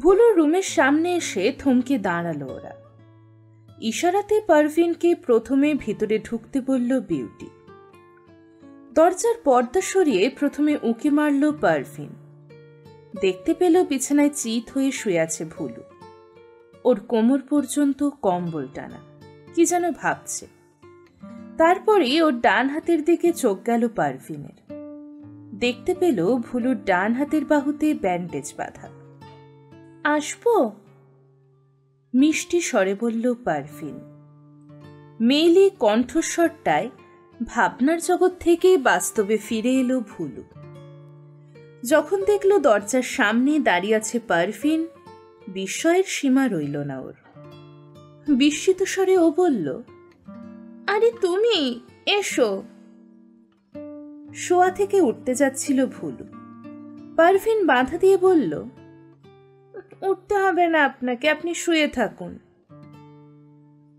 ভুলুর রুমের সামনে এসে থমকে দাঁড়ালো ওরা। ইশারাতে পারভিনকে প্রথমে ভিতরে ঢুকতে বলল বিউটি। দরজার পর্দা সরিয়ে প্রথমে উঁকি মারল পারভিন। দেখতে পেল বিছানায় চিত হয়ে শুয়ে আছে ভুলু। ওর কোমর পর্যন্ত কম্বল টানা, কি যেন ভাবছে। তারপরেই ওর ডান হাতের দিকে চোখ গেল পারভিনের। দেখতে পেল ভুলুর ডান হাতের বাহুতে ব্যান্ডেজ বাঁধা। আসবো? মিষ্টি স্বরে বলল পারভিন। মেয়েলি কণ্ঠস্বরটায় ভাবনার জগৎ থেকে বাস্তবে ফিরে এলো ভুলু। যখন দেখল দরজার সামনে দাঁড়িয়ে আছে পারভিন, বিস্ময়ের সীমা রইল না ওর। বিস্মিত স্বরে ও বলল, আরে তুমি, এসো। শোয়া থেকে উঠতে যাচ্ছিল ভুলু। পারভিন বাধা দিয়ে বলল, উঠতে হবে না আপনাকে, আপনি শুয়ে থাকুন।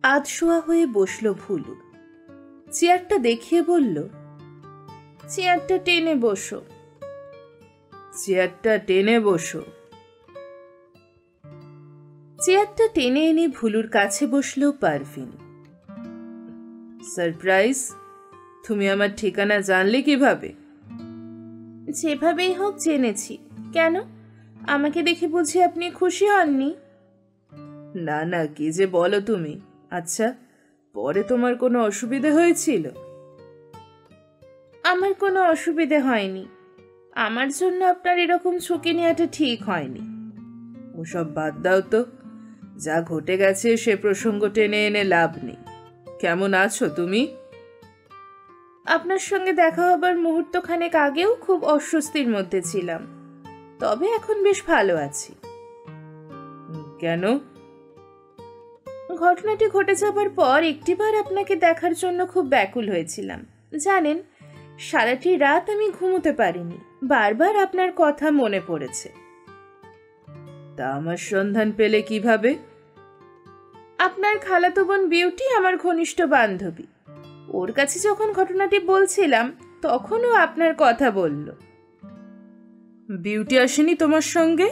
আধশোয়া হয়ে বসল ভুলু। চেয়ারটা দেখিয়ে বলল, চেয়ারটা টেনে বসো। চেয়ারটা টেনে বসো। চেয়ারটা টেনে এনে ভুলুর কাছে বসল পারভিন। সারপ্রাইজ, তুমি আমার ঠিকানা জানলে কিভাবে? যেভাবেই হোক জেনেছি। কেন, আমাকে দেখে বুঝি আপনি খুশি হননি? না না, কি যে বলো তুমি। আচ্ছা, পরে তোমার কোনো অসুবিধা হয়েছিল? আমার কোনো অসুবিধে হয়নি। আমার জন্য আপনার এরকম ঝুঁকি নেওয়াটা ঠিক হয়নি। ওসব বাদ দাও তো, যা ঘটে গেছে সে প্রসঙ্গ টেনে এনে লাভ নেই। কেমন আছো তুমি? আপনার সঙ্গে দেখা হবার মুহূর্তখানেক আগেও খুব অস্বস্তির মধ্যে ছিলাম, তবে এখন বেশ ভালো আছি। কেন? ঘটনাটি ঘটে যাবার পর একটিবার আপনাকে দেখার জন্য খুব ব্যাকুল হয়েছিলাম। জানেন, সারাটি রাত আমি ঘুমোতে পারিনি, বারবার আপনার কথা মনে পড়েছে। তা আমার সন্ধান পেলে কিভাবে? আপনার খালাতো বোন বিউটি আমার ঘনিষ্ঠ বান্ধবী। ওর কাছে যখন ঘটনাটি বলছিলাম তখনও আপনার কথা বলল। বিউটি আসেনি তোমার সঙ্গে?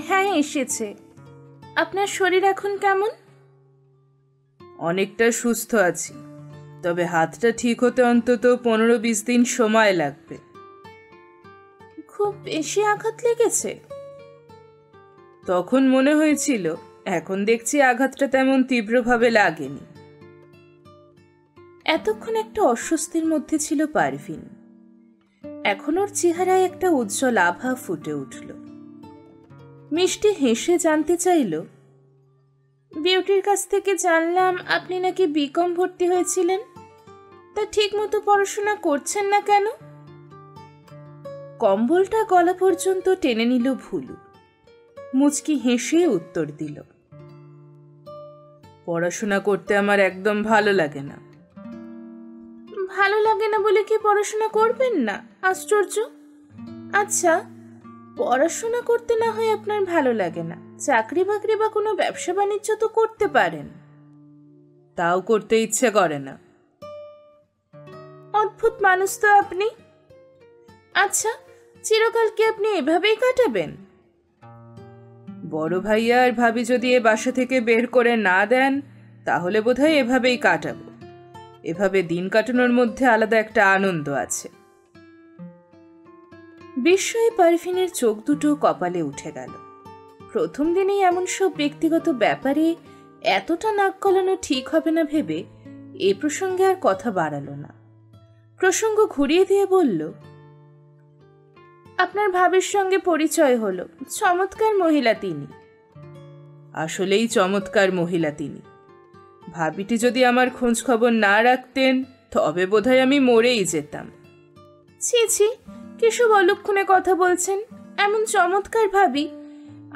হ্যাঁ, এসেছে। আপনার শরীর এখন কেমন? অনেকটা সুস্থ আছি, তবে হাতটা ঠিক হতে অন্তত 15-20 দিন সময় লাগবে। খুব বেশি আঘাত লেগেছে? তখন মনে হয়েছিল, এখন দেখছি আঘাতটা তেমন তীব্রভাবে লাগেনি। এতক্ষণ একটা অস্বস্তির মধ্যে ছিল পারভিন। এখন ওর চেহারায় একটা উজ্জ্বল আভা ফুটে উঠল। মিষ্টি হেসে জানতে চাইল, বিউটির কাছ থেকে জানলাম আপনি নাকি বিকম ভর্তি হয়েছিলেন, তা ঠিক মতো পড়াশোনা করছেন না কেন? কম্বলটা গলা পর্যন্ত টেনে নিল ভুলু। মুচকি হেসে উত্তর দিল, পড়াশোনা করতে আমার একদম ভালো লাগে না। ভালো লাগে না বলে কি পড়াশোনা করবেন না? আশ্চর্য। আচ্ছা, পড়াশোনা করতে না হয় আপনার ভালো লাগে না, চাকরি বাকরি বা কোনো ব্যবসা বাণিজ্য তো করতে পারেন। তাও করতে ইচ্ছে করে না। অদ্ভুত মানুষ তো আপনি। আচ্ছা, চিরকাল কি আপনি এভাবেই কাটাবেন? বড় ভাইয়া আর ভাবি যদি এ বাসা থেকে বের করে না দেন তাহলে বোধহয় এভাবেই কাটাবো। এভাবে দিন কাটানোর মধ্যে আলাদা একটা আনন্দ আছে। বিস্ময়ে পারভিনের চোখ দুটো কপালে উঠে গেল। প্রথম দিনেই এমন সব ব্যক্তিগত ব্যাপারে এতটা নাক গলানো ঠিক হবে না ভেবে এ প্রসঙ্গে আর কথা বাড়ালো না। প্রসঙ্গ ঘুরিয়ে দিয়ে বলল, আপনার ভাবির সঙ্গে পরিচয় হলো, চমৎকার মহিলা তিনি। আসলেই চমৎকার মহিলা তিনি। ভাবিটি যদি আমার খোঁজ খবর না রাখতেন তবে বোধহয় আমি মরেই যেতাম। ছি ছি, কিসব অলক্ষণে কথা বলছেন? এমন চমৎকার ভাবি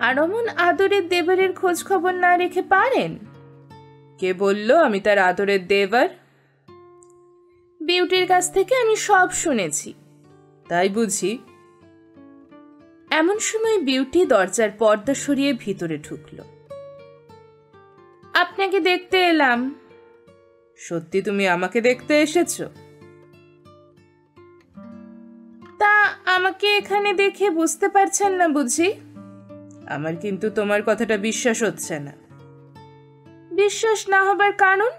আর অমন আদরের দেবরের খোঁজ খবর না রেখে পারেন? কে বলল আমি তার আদরের দেবর? বিউটির কাছ থেকে আমি সব শুনেছি। তাই বুঝি? এমন সময় বিউটি দরজার পর্দা সরিয়ে ভিতরে ঢুকল। আপনাকে দেখতে এলাম। সত্যি তুমি আমাকে দেখতে এসেছো? তা আমাকে এখানে দেখে বুঝতে পারছেন না বুঝি? আমার কিন্তু তোমার কথাটা বিশ্বাস হচ্ছে না। বিশ্বাস না হবার কারণ?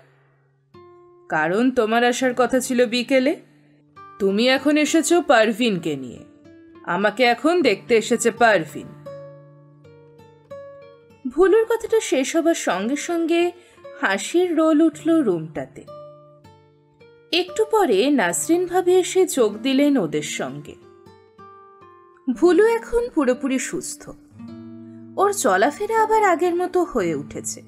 কারণ তোমার আসার কথা ছিল বিকেলে, তুমি এখন এসেছো পারভিনকে নিয়ে। আমাকে এখন দেখতে এসেছে পারভিন। ভুলুর কথাটা শেষ হবার সঙ্গে সঙ্গে হাসির রোল উঠল রুমটাতে। একটু পরে নাসরিন ভাবি এসে যোগ দিলেন ওদের সঙ্গে। ভুলু এখন পুরোপুরি সুস্থ। ওর চলাফেরা আবার আগের মতো হয়ে উঠেছে।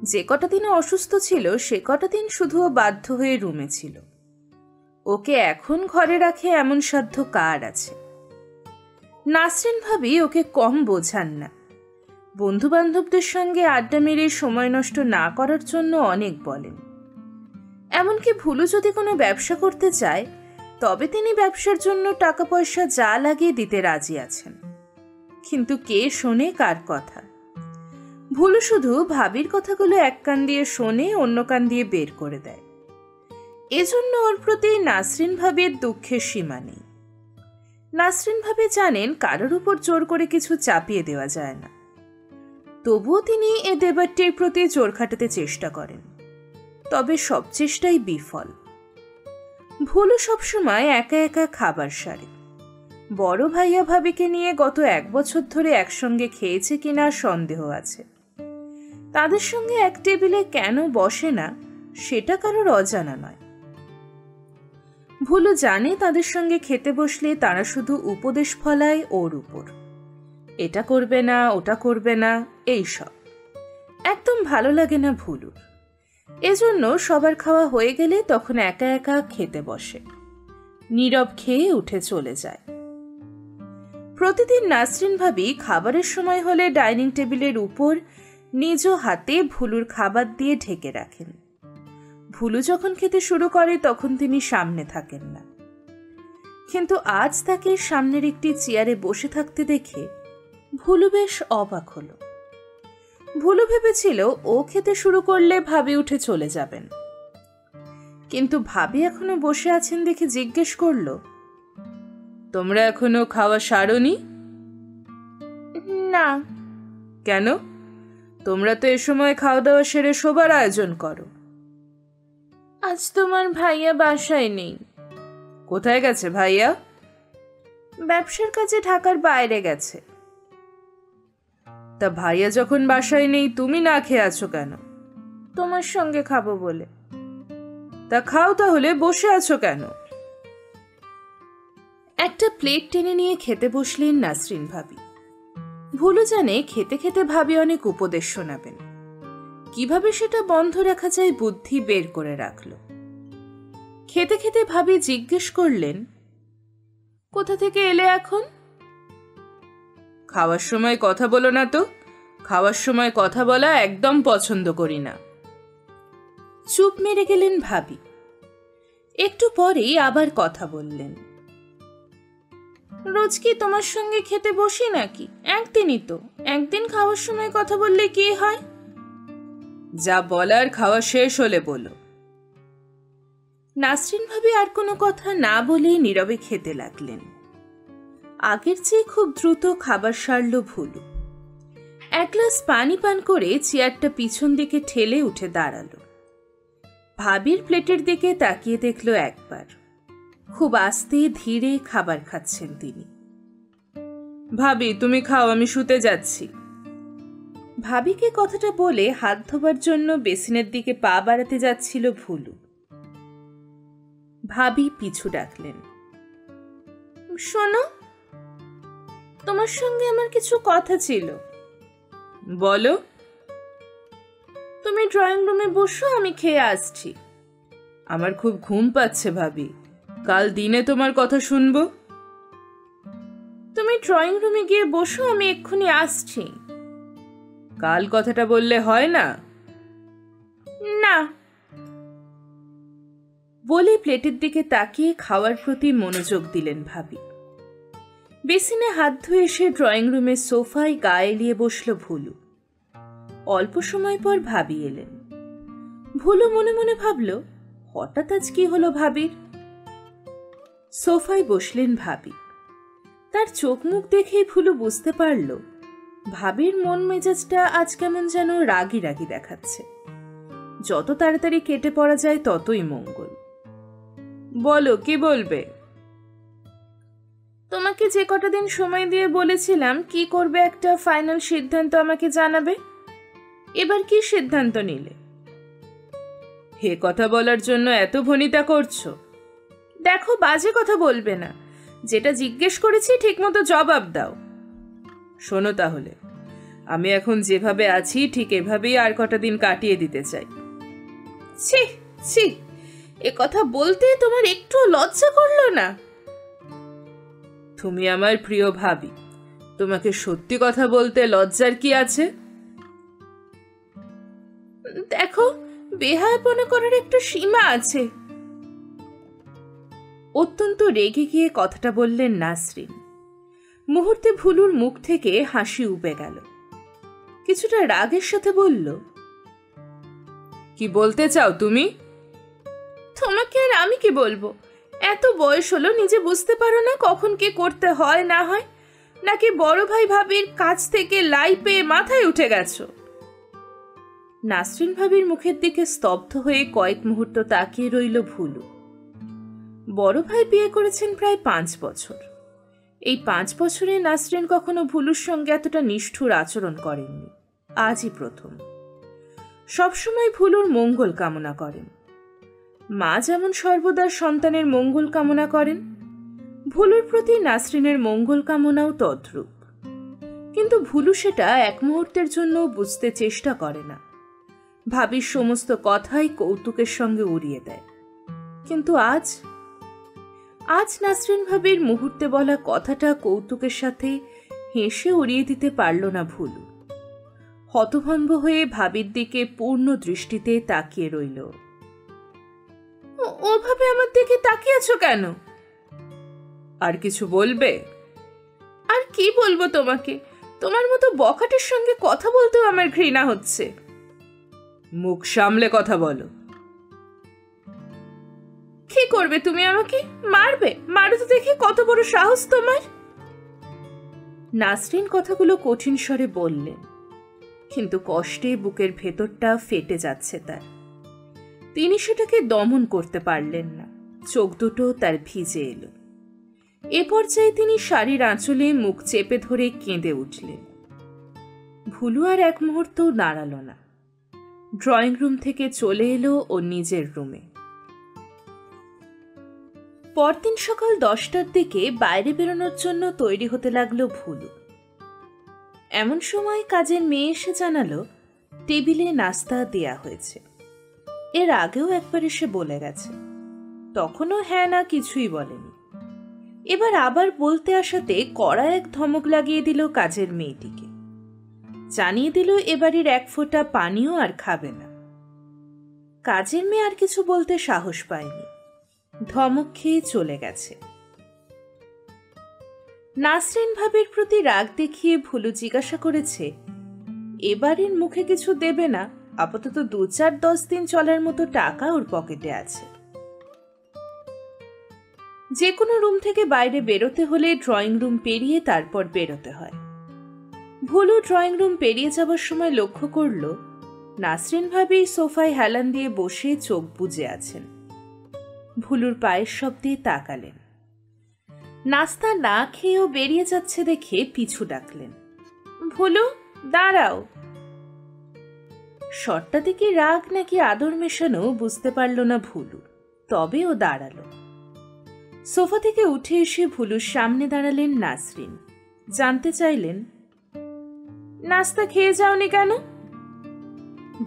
যে কটা দিনে অসুস্থ ছিল সে কটা দিন শুধু ও বাধ্য হয়ে রুমে ছিল। ওকে এখন ঘরে রাখে এমন সাধ্য কার আছে? নাসরিন ভাবি ওকে কম বোঝান না। বন্ধু বান্ধবদের সঙ্গে আড্ডা মেরে সময় নষ্ট না করার জন্য অনেক বলেন। এমনকি ভুলু যদি কোনো ব্যবসা করতে চায় তবে তিনি ব্যবসার জন্য টাকা পয়সা যা লাগিয়ে দিতে রাজি আছেন। কিন্তু কে শোনে কার কথা? ভুলু শুধু ভাবির কথাগুলো এক কান দিয়ে শোনে, অন্য কান দিয়ে বের করে দেয়। এজন্য ওর প্রতি নাসরিন ভাবির দুঃখের সীমা নেই। নাসরিন ভাবি জানেন কারোর উপর জোর করে কিছু চাপিয়ে দেওয়া যায় না। তবুও তিনি এ দেবরটির প্রতি জোর খাটাতে চেষ্টা করেন, তবে সব চেষ্টাই বিফল। ভুলু সবসময় একা একা খাবার সারে। বড় ভাইয়া ভাবিকে নিয়ে গত 1 বছর ধরে একসঙ্গে খেয়েছে কিনা সন্দেহ আছে। তাদের সঙ্গে এক টেবিলে কেন বসে না সেটা কারোর অজানা নয়। ভুলু জানে তাদের সঙ্গে খেতে বসলে তারা শুধু উপদেশ ফলায় ওর উপর, এটা করবে না ওটা করবে না, এইসব একদম ভালো লাগে না ভুলুর। এজন্য সবার খাওয়া হয়ে গেলে তখন একা একা খেতে বসে, নীরব খেয়ে উঠে চলে যায়। প্রতিদিন নাসরিন ভাবি খাবারের সময় হলে ডাইনিং টেবিলের উপর নিজ হাতে ভুলুর খাবার দিয়ে ঢেকে রাখেন। ভুলু যখন খেতে শুরু করে তখন তিনি সামনে থাকেন না। কিন্তু আজ তাকে সামনের একটি চেয়ারে বসে থাকতে দেখে ভুলু বেশ অবাক হলো। ভুলু ভেবেছিল ও খেতে শুরু করলে ভাবি উঠে চলে যাবেন, কিন্তু ভাবি এখনো বসে আছেন দেখে জিজ্ঞেস করল, তোমরা এখনো খাওয়া সারোনি? না। কেন? তোমরা তো এ সময় খাওয়া দাওয়া সেরে শোবার আয়োজন করো। আজ তোমার ভাইয়া বাসায় নেই। কোথায় গেছে ভাইয়া? ব্যবসার কাজে ঢাকার বাইরে গেছে। তা ভাইয়া যখন বাসায় নেই তুমি না খেয়ে আছো কেন? তোমার সঙ্গে খাবো বলে। তা খাও তাহলে, বসে আছো কেন? একটা প্লেট টেনে নিয়ে খেতে বসলেন নাসরিন ভাবি। ভুলু জানে খেতে খেতে ভাবি অনেক উপদেশ শোনাবেন, কিভাবে সেটা বন্ধ রাখা যায় বুদ্ধি বের করে রাখল। খেতে খেতে ভাবি জিজ্ঞেস করলেন, কোথা থেকে এলে এখন? খাওয়ার সময় কথা বলো না তো। খাওয়ার সময় কথা বলা একদম পছন্দ করি না। চুপ মেরে গেলেন ভাবি। একটু পরেই আবার কথা বললেন, রোজ কি তোমার সঙ্গে খেতে বসি নাকি? একদিনই তো, একদিন খাওয়ার সময় কথা বললে কি হয়? যা বলার খাওয়া শেষ হলে বলো। নাসরিন ভাবি আর কোনো কথা না বলেই নীরবে খেতে লাগলেন। আগের চেয়ে খুব দ্রুত খাবার সারল ভুলু। এক গ্লাস পানি পান করে চেয়ারটা পিছন দিকে ঠেলে উঠে দাঁড়ালো। ভাবির প্লেটের দিকে তাকিয়ে দেখল একবার। খুব আস্তে ধীরে খাবার খাচ্ছেন তিনি। ভাবি, তুমি খাও, আমি শুতে যাচ্ছি। ভাবিকে কথাটা বলে হাত ধোবার জন্য বেসিনের দিকে পা বাড়াতে যাচ্ছিল ভুলু। ভাবি পিছু ডাকলেন। শোনো, তোমার সঙ্গে আমার কিছু কথা ছিল। বলো। তুমি ড্রয়িং রুমে বসো, আমি খেয়ে আসছি। আমার খুব ঘুম পাচ্ছে ভাবি, কাল দিনে তোমার কথা শুনবো। তুমি ড্রয়িং রুমে গিয়ে বসো, আমি এক্ষুনি আসছি। কাল কথাটা বললে হয় না? না। বলে প্লেটের দিকে তাকিয়ে খাওয়ার প্রতি মনোযোগ দিলেন ভাবি। বেসিনে হাত ধুয়ে এসে ড্রয়িং রুমের সোফায় গা এলিয়ে বসল ভুলু। অল্প সময় পর ভাবি এলেন। ভুলু মনে মনে ভাবল, হঠাৎ আজ কি হলো ভাবির? সোফায় বসলেন ভাবি। তার চোখ মুখ দেখেই ভুলু বুঝতে পারল ভাবির মন মেজাজটা আজ কেমন যেন রাগি রাগি দেখাচ্ছে। যত তাড়াতাড়ি কেটে পড়া যায় ততই মঙ্গল। বলো, কি বলবে? তোমাকে যে কটা দিন সময় দিয়ে বলেছিলাম কি করবে একটা ফাইনাল সিদ্ধান্ত আমাকে জানাবে। এবার কি সিদ্ধান্ত নিলে? হে কথা বলার জন্য এত ভনিতা করছো? দেখো, বাজে কথা বলবে না। যেটা জিজ্ঞেস করেছি ঠিকমতো জবাব দাও। শোনো তাহলে, আমি এখন যেভাবে আছি ঠিক এভাবেই আর কটা দিন কাটিয়ে দিতে চাই। ছি ছি, এ কথা বলতে তোমার একটু লজ্জা করলো না? তুমি আমার প্রিয় ভাবি, তোমাকে সত্যি কথা বলতে লজ্জার কি আছে? দেখো, বেহায়াপনা করার একটা সীমা আছে। অত্যন্ত রেগে গিয়ে কথাটা বললেন নাসরিন। মুহূর্তে ভুলুর মুখ থেকে হাসি উপে গেল। কিছুটা রাগের সাথে বলল, কি বলতে চাও তুমি? তোমাকে আর আমি কি বলবো? এত বয়স হলো, নিজে বুঝতে পারো না কখন কি করতে হয় না হয়? নাকি বড় ভাই ভাবির কাছ থেকে লাই পেয়ে মাথায় উঠে গেছো? নাসরিন ভাবির মুখের দিকে স্তব্ধ হয়ে কয়েক মুহূর্ত তাকিয়ে রইল ভুলু। বড় ভাই বিয়ে করেছেন প্রায় 5 বছর। এই 5 বছরে নাসরিন কখনো ভুলুর সঙ্গে এতটা নিষ্ঠুর আচরণ করেননি, আজই প্রথম। সবসময় ভুলুর মঙ্গল কামনা করেন। মা যেমন সর্বদা সন্তানের মঙ্গল কামনা করেন, ভুলুর প্রতি নাসরিনের মঙ্গল কামনাও তদ্রূপ। কিন্তু ভুলু সেটা এক মুহূর্তের জন্য বুঝতে চেষ্টা করে না। ভাবির সমস্ত কথাই কৌতুকের সঙ্গে উড়িয়ে দেয়। কিন্তু আজ নাসরিন ভাবির মুহূর্তে বলা কথাটা কৌতুকের সাথে হেসে উড়িয়ে দিতে পারল না ভুলু। হতভম্ব হয়ে ভাবির দিকে পূর্ণ দৃষ্টিতে তাকিয়ে রইল। ওভাবে আমার দিকে তাকিয়ে আছো কেন? আর কিছু বলবে? আর কি বলবো তোমাকে? তোমার মতো বখাটের সঙ্গে কথা বলতেও আমার ঘৃণা হচ্ছে। মুখ সামলে কথা বলো। কি করবে তুমি? আমাকে মারবে? মারো তো দেখি, কত বড় সাহস তোমার! নাসরিন কথাগুলো কঠিন স্বরে বললেন, কিন্তু কষ্টে বুকের ভেতরটা ফেটে যাচ্ছে তার। তিনি সেটাকে দমন করতে পারলেন না। চোখ দুটো তার ভিজে এলো। এ পর্যায়ে তিনি শাড়ির আঁচলে মুখ চেপে ধরে কেঁদে উঠলেন। ভুলু আর এক মুহূর্তও দাঁড়াল না। ড্রয়িং রুম থেকে চলে এলো ও নিজের রুমে। পরদিন সকাল 10টার দিকে বাইরে বেরোনোর জন্য তৈরি হতে লাগলো ভুলু। এমন সময় কাজের মেয়ে এসে জানালো টেবিলে নাস্তা দেয়া হয়েছে। এর আগেও একবার এসে বলে গেছে, তখনও হ্যাঁ না কিছুই বলেনি। এবার আবার বলতে আসাতে কড়া এক ধমক লাগিয়ে দিল কাজের মেয়েটিকে। জানিয়ে দিল এবাড়ির এক ফোঁটা পানিও আর খাবে না। কাজের মেয়ে আর কিছু বলতে সাহস পায়নি, ধমক খেয়ে চলে গেছে। নাসরিন ভাবির প্রতি রাগ দেখিয়ে ভুলু জিজ্ঞাসা করেছে, এবারের মুখে কিছু দেবে না? আপাতত 2-4-10 দিন চলার মতো টাকা ওর পকেটে আছে। যে কোনো রুম থেকে বাইরে বেরোতে হলে ড্রয়িং রুম পেরিয়ে তারপর বেরোতে হয়। ভুলু ড্রয়িং রুম পেরিয়ে যাবার সময় লক্ষ্য করল নাসরিন ভাবি সোফায় হেলান দিয়ে বসে চোখ বুজে আছেন। ভুলুর পায়ের শব্দে তাকালেন। নাস্তা না খেয়েও বেরিয়ে যাচ্ছে দেখে পিছু ডাকলেন, ভুলু দাঁড়াও। শর্টটাতে কি রাগ নাকি আদর মেশানো বুঝতে পারল না ভুলু, তবে ও দাঁড়ালো। সোফা থেকে উঠে এসে ভুলুর সামনে দাঁড়ালেন নাসরিন। জানতে চাইলেন, নাস্তা খেয়ে যাওনি কেন?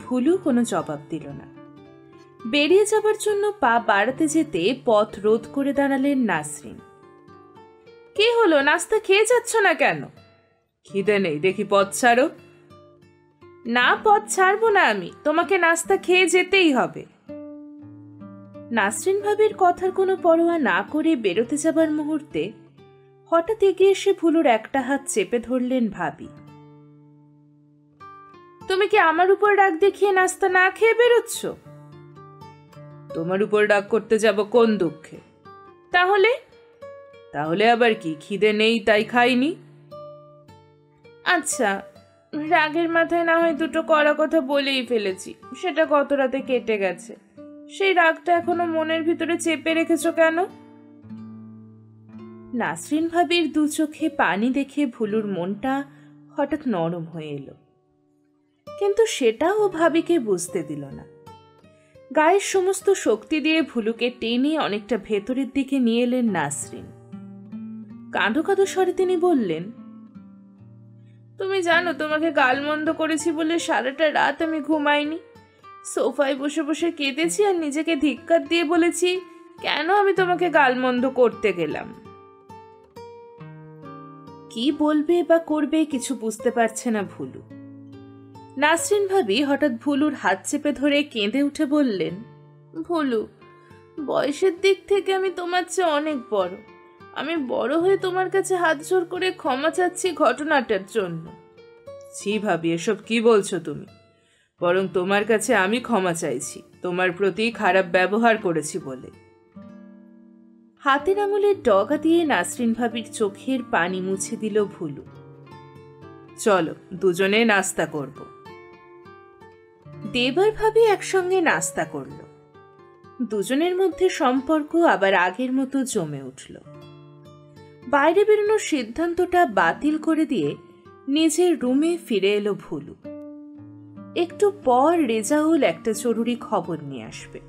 ভুলু কোনো জবাব দিল না। বেরিয়ে যাবার জন্য পা বাড়াতে যেতে পথ রোধ করে দাঁড়ালেন নাসরিন। কি হলো, নাস্তা খেয়ে যাচ্ছ না কেন? খিদে নেই, দেখি পথ ছাড়ো। না, পথ ছাড়বো না আমি, তোমাকে নাস্তা খেয়ে যেতেই হবে। নাসরিন ভাবির কথার কোনো পরোয়া না করে বেরোতে যাবার মুহূর্তে হঠাৎ এগিয়ে এসে ভুলুর একটা হাত চেপে ধরলেন ভাবি। তুমি কি আমার উপর রাগ দেখিয়ে নাস্তা না খেয়ে বেরোচ্ছ? তোমার উপর রাগ করতে যাব কোন দুঃখে? তাহলে তাহলে আবার কি, খিদে নেই তাই খাইনি। আচ্ছা, রাগের মাথায় না হয় দুটো কড়া কথা বলেই ফেলেছি, সেটা গত রাতে কেটে গেছে। সেই রাগটা এখনো মনের ভিতরে চেপে রেখেছো কেন? নাসরিন ভাবির দু চোখে পানি দেখে ভুলুর মনটা হঠাৎ নরম হয়ে এলো, কিন্তু সেটাও ভাবিকে বুঝতে দিল না। গায়ের সমস্ত শক্তি দিয়ে ভুলুকে টেনে অনেকটা ভেতরের দিকে নিয়ে এলেন নাসরিন। কাঁদো কাঁদো স্বরে তিনি বললেন, তুমি জানো তোমাকে গালমন্দ করেছি বলে সারাটা রাত আমি ঘুমাইনি। সোফায় বসে বসে কেঁদেছি আর নিজেকে ধিক্কার দিয়ে বলেছি, কেন আমি তোমাকে গালমন্দ করতে গেলাম। কি বলবে বা করবে কিছু বুঝতে পারছে না ভুলু। নাসরিন ভাবি হঠাৎ ভুলুর হাত চেপে ধরে কেঁদে উঠে বললেন, ভুলু, বয়সের দিক থেকে আমি তোমার চেয়ে অনেক বড়। আমি বড় হয়ে তোমার কাছে হাত জোর করে ক্ষমা চাচ্ছি ঘটনাটার জন্য। ছি ভাবি, এসব কি বলছো তুমি? বরং তোমার কাছে আমি ক্ষমা চাইছি, তোমার প্রতি খারাপ ব্যবহার করেছি বলে। হাতের আঙুলের ডগা দিয়ে নাসরিন ভাবির চোখের পানি মুছে দিল ভুলু। চলো দুজনে নাস্তা করব। দেবার ভাবি একসঙ্গে নাস্তা করল। দুজনের মধ্যে সম্পর্ক আবার আগের মতো জমে উঠল। বাইরে বেরোনোর সিদ্ধান্তটা বাতিল করে দিয়ে নিজের রুমে ফিরে এলো ভুলু। একটু পর রেজাউল একটা জরুরি খবর নিয়ে আসবে,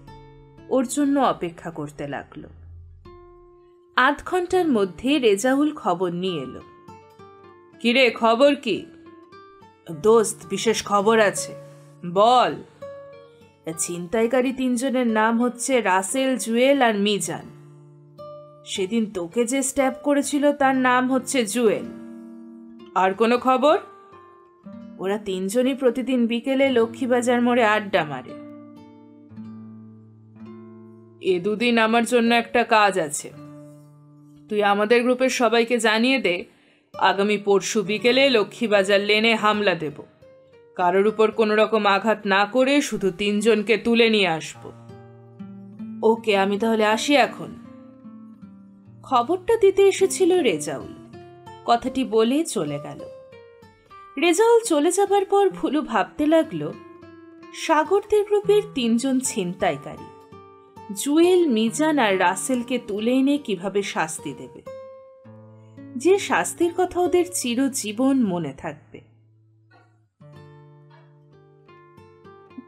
ওর জন্য অপেক্ষা করতে লাগলো। আধ ঘন্টার মধ্যে রেজাউল খবর নিয়ে এলো। কিরে, খবর কি? দোস্ত, বিশেষ খবর আছে, বল। ছিনতাইকারী তিনজনের নাম হচ্ছে রাসেল, জুয়েল আর মিজান। সেদিন তোকে যে স্ট্যাপ করেছিল তার নাম হচ্ছে জুয়েল। আর কোনো খবর? ওরা তিনজনই প্রতিদিন বিকেলে লক্ষ্মীবাজার মোড়ে আড্ডা মারে। এ দুদিন আমার জন্য একটা কাজ আছে, তুই আমাদের গ্রুপের সবাইকে জানিয়ে দে আগামী পরশু বিকেলে লক্ষ্মীবাজার লেনে হামলা দেব। কারোর উপর কোনো রকম আঘাত না করে শুধু তিনজনকে তুলে নিয়ে আসব। ওকে, আমি তাহলে আসি এখন। খবরটা দিতে এসেছিল রেজাউল। কথাটি বলে চলে গেল। রেজাউল চলে যাবার পর ভুলু ভাবতে লাগলো, সাগরদের গ্রুপের তিনজন ছিনতাইকারী জুয়েল, মিজান আর রাসেলকে তুলে এনে কিভাবে শাস্তি দেবে, যে শাস্তির কথা ওদের চিরজীবন মনে থাকবে।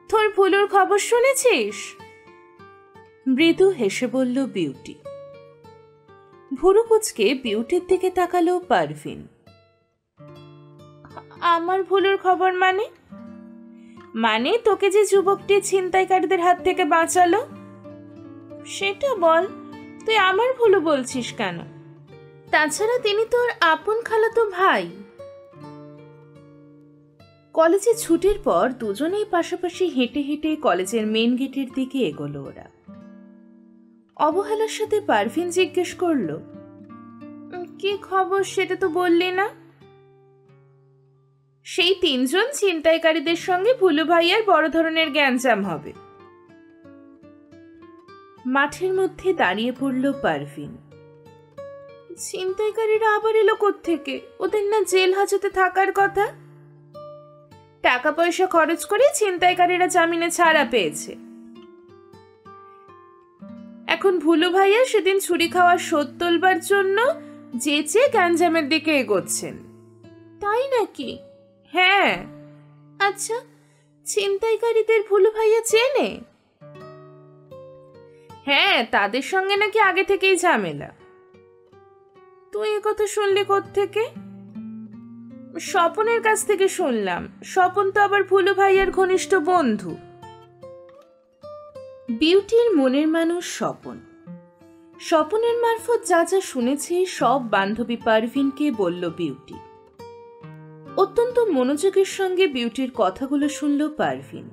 তোর ভুলুর খবর শুনেছিস? মৃদু হেসে বলল বিউটি। ভুরু কুচকে বিউটির দিকে তাকালো পারভিন। আমার ভুলুর খবর মানে? মানে তোকে যে যুবকটি ছিনতাইকারীদের হাত থেকে বাঁচালো সেটা বল। তুই আমার ভুলু বলছিস কেন? তাছাড়া তিনি তোর আপন খালাতো ভাই। কলেজে ছুটির পর দুজনেই পাশাপাশি হেঁটে হেঁটে কলেজের মেন গেটের দিকে এগোলো ওরা। অবহেলার সাথে পারভিন জিজ্ঞেস করল, কি খবর সেটা তো বললি না? সেই তিনজন ছিনতাইকারীদের সঙ্গে ভুলু ভাইয়ার বড় ধরনের গ্যাঞ্জাম হবে। মাঠের মধ্যে দাঁড়িয়ে পড়ল পারভিন। ছিনতাইকারীরা আবার এলো কোত্থেকে? ওদের না জেল হাজতে থাকার কথা। টাকা পয়সা খরচ করে ছিনতাইকারীরা জামিনে ছাড়া পেয়েছে। এখন ভুলু ভাইয়া সেদিন ছুরি খাওয়ার শোধ তোলবার জন্য যেচে গ্যাঞ্জামের দিকে এগোচ্ছেন। তাই নাকি? হ্যাঁ। আচ্ছা, ছিনতাইকারীদের ভুলু ভাইয়া চেনে? হ্যাঁ, তাদের সঙ্গে নাকি আগে থেকেই ঝামেলা। তুই এ কথা শুনলি কোত্থেকে? স্বপনের কাছ থেকে শুনলাম। স্বপন তো আবার ভুলু ভাইয়ার ঘনিষ্ঠ বন্ধু। বিউটির মনের মানুষ স্বপন। স্বপনের মারফত যা যা শুনেছে সব বান্ধবী পারভিনকে বলল বিউটি। অত্যন্ত মনোযোগের সঙ্গে বিউটির কথাগুলো শুনল পারভিন।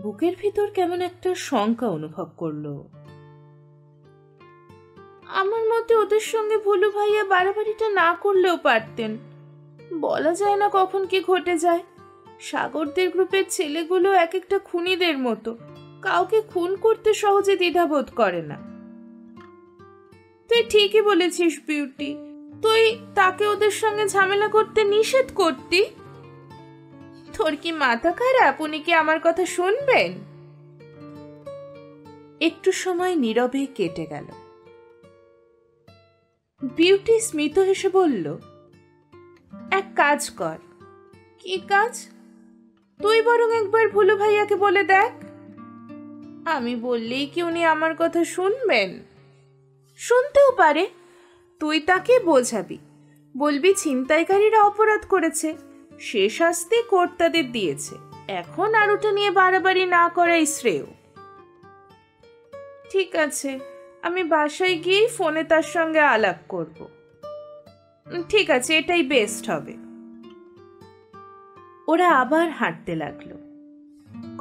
বুকের ভিতর কেমন একটা শঙ্কা অনুভব করলো। আমার মতে ওদের সঙ্গে ভুলু ভাইয়া বাড়াবাড়িটা না করলেও পারতেন। বলা যায় না কখন কি ঘটে যায়। সাগরদের গ্রুপের ছেলেগুলো এক একটা খুনিদের মতো, কাউকে খুন করতে সহজে দ্বিধাবোধ করে না। তুই ঠিকই বলেছিস বিউটি। তুই তাকে ওদের সঙ্গে ঝামেলা করতে নিষেধ করতি। তোর কি মাথা খারাপ? উনি কি আমার কথা শুনবেন? একটু সময় নীরবে কেটে গেল। বিউটি স্মিত হেসে বলল, এক কাজ কর। কি কাজ? তুই বরং একবার ভুলু ভাইয়াকে বলে দেখ। আমি বললেই কি উনি আমার কথা শুনবেন? শুনতেও পারে। তুই তাকে বোঝাবি, বলবি ছিনতাইকারীরা অপরাধ করেছে, সে শাস্তি কোর্ট তাদের দিয়েছে, এখন আর ওটা নিয়ে বাড়াবাড়ি না করাই শ্রেয়। ঠিক আছে, আমি বাসায় গিয়েই ফোনে তার সঙ্গে আলাপ করব। ঠিক আছে, এটাই বেস্ট হবে। ওরা আবার হাঁটতে লাগলো।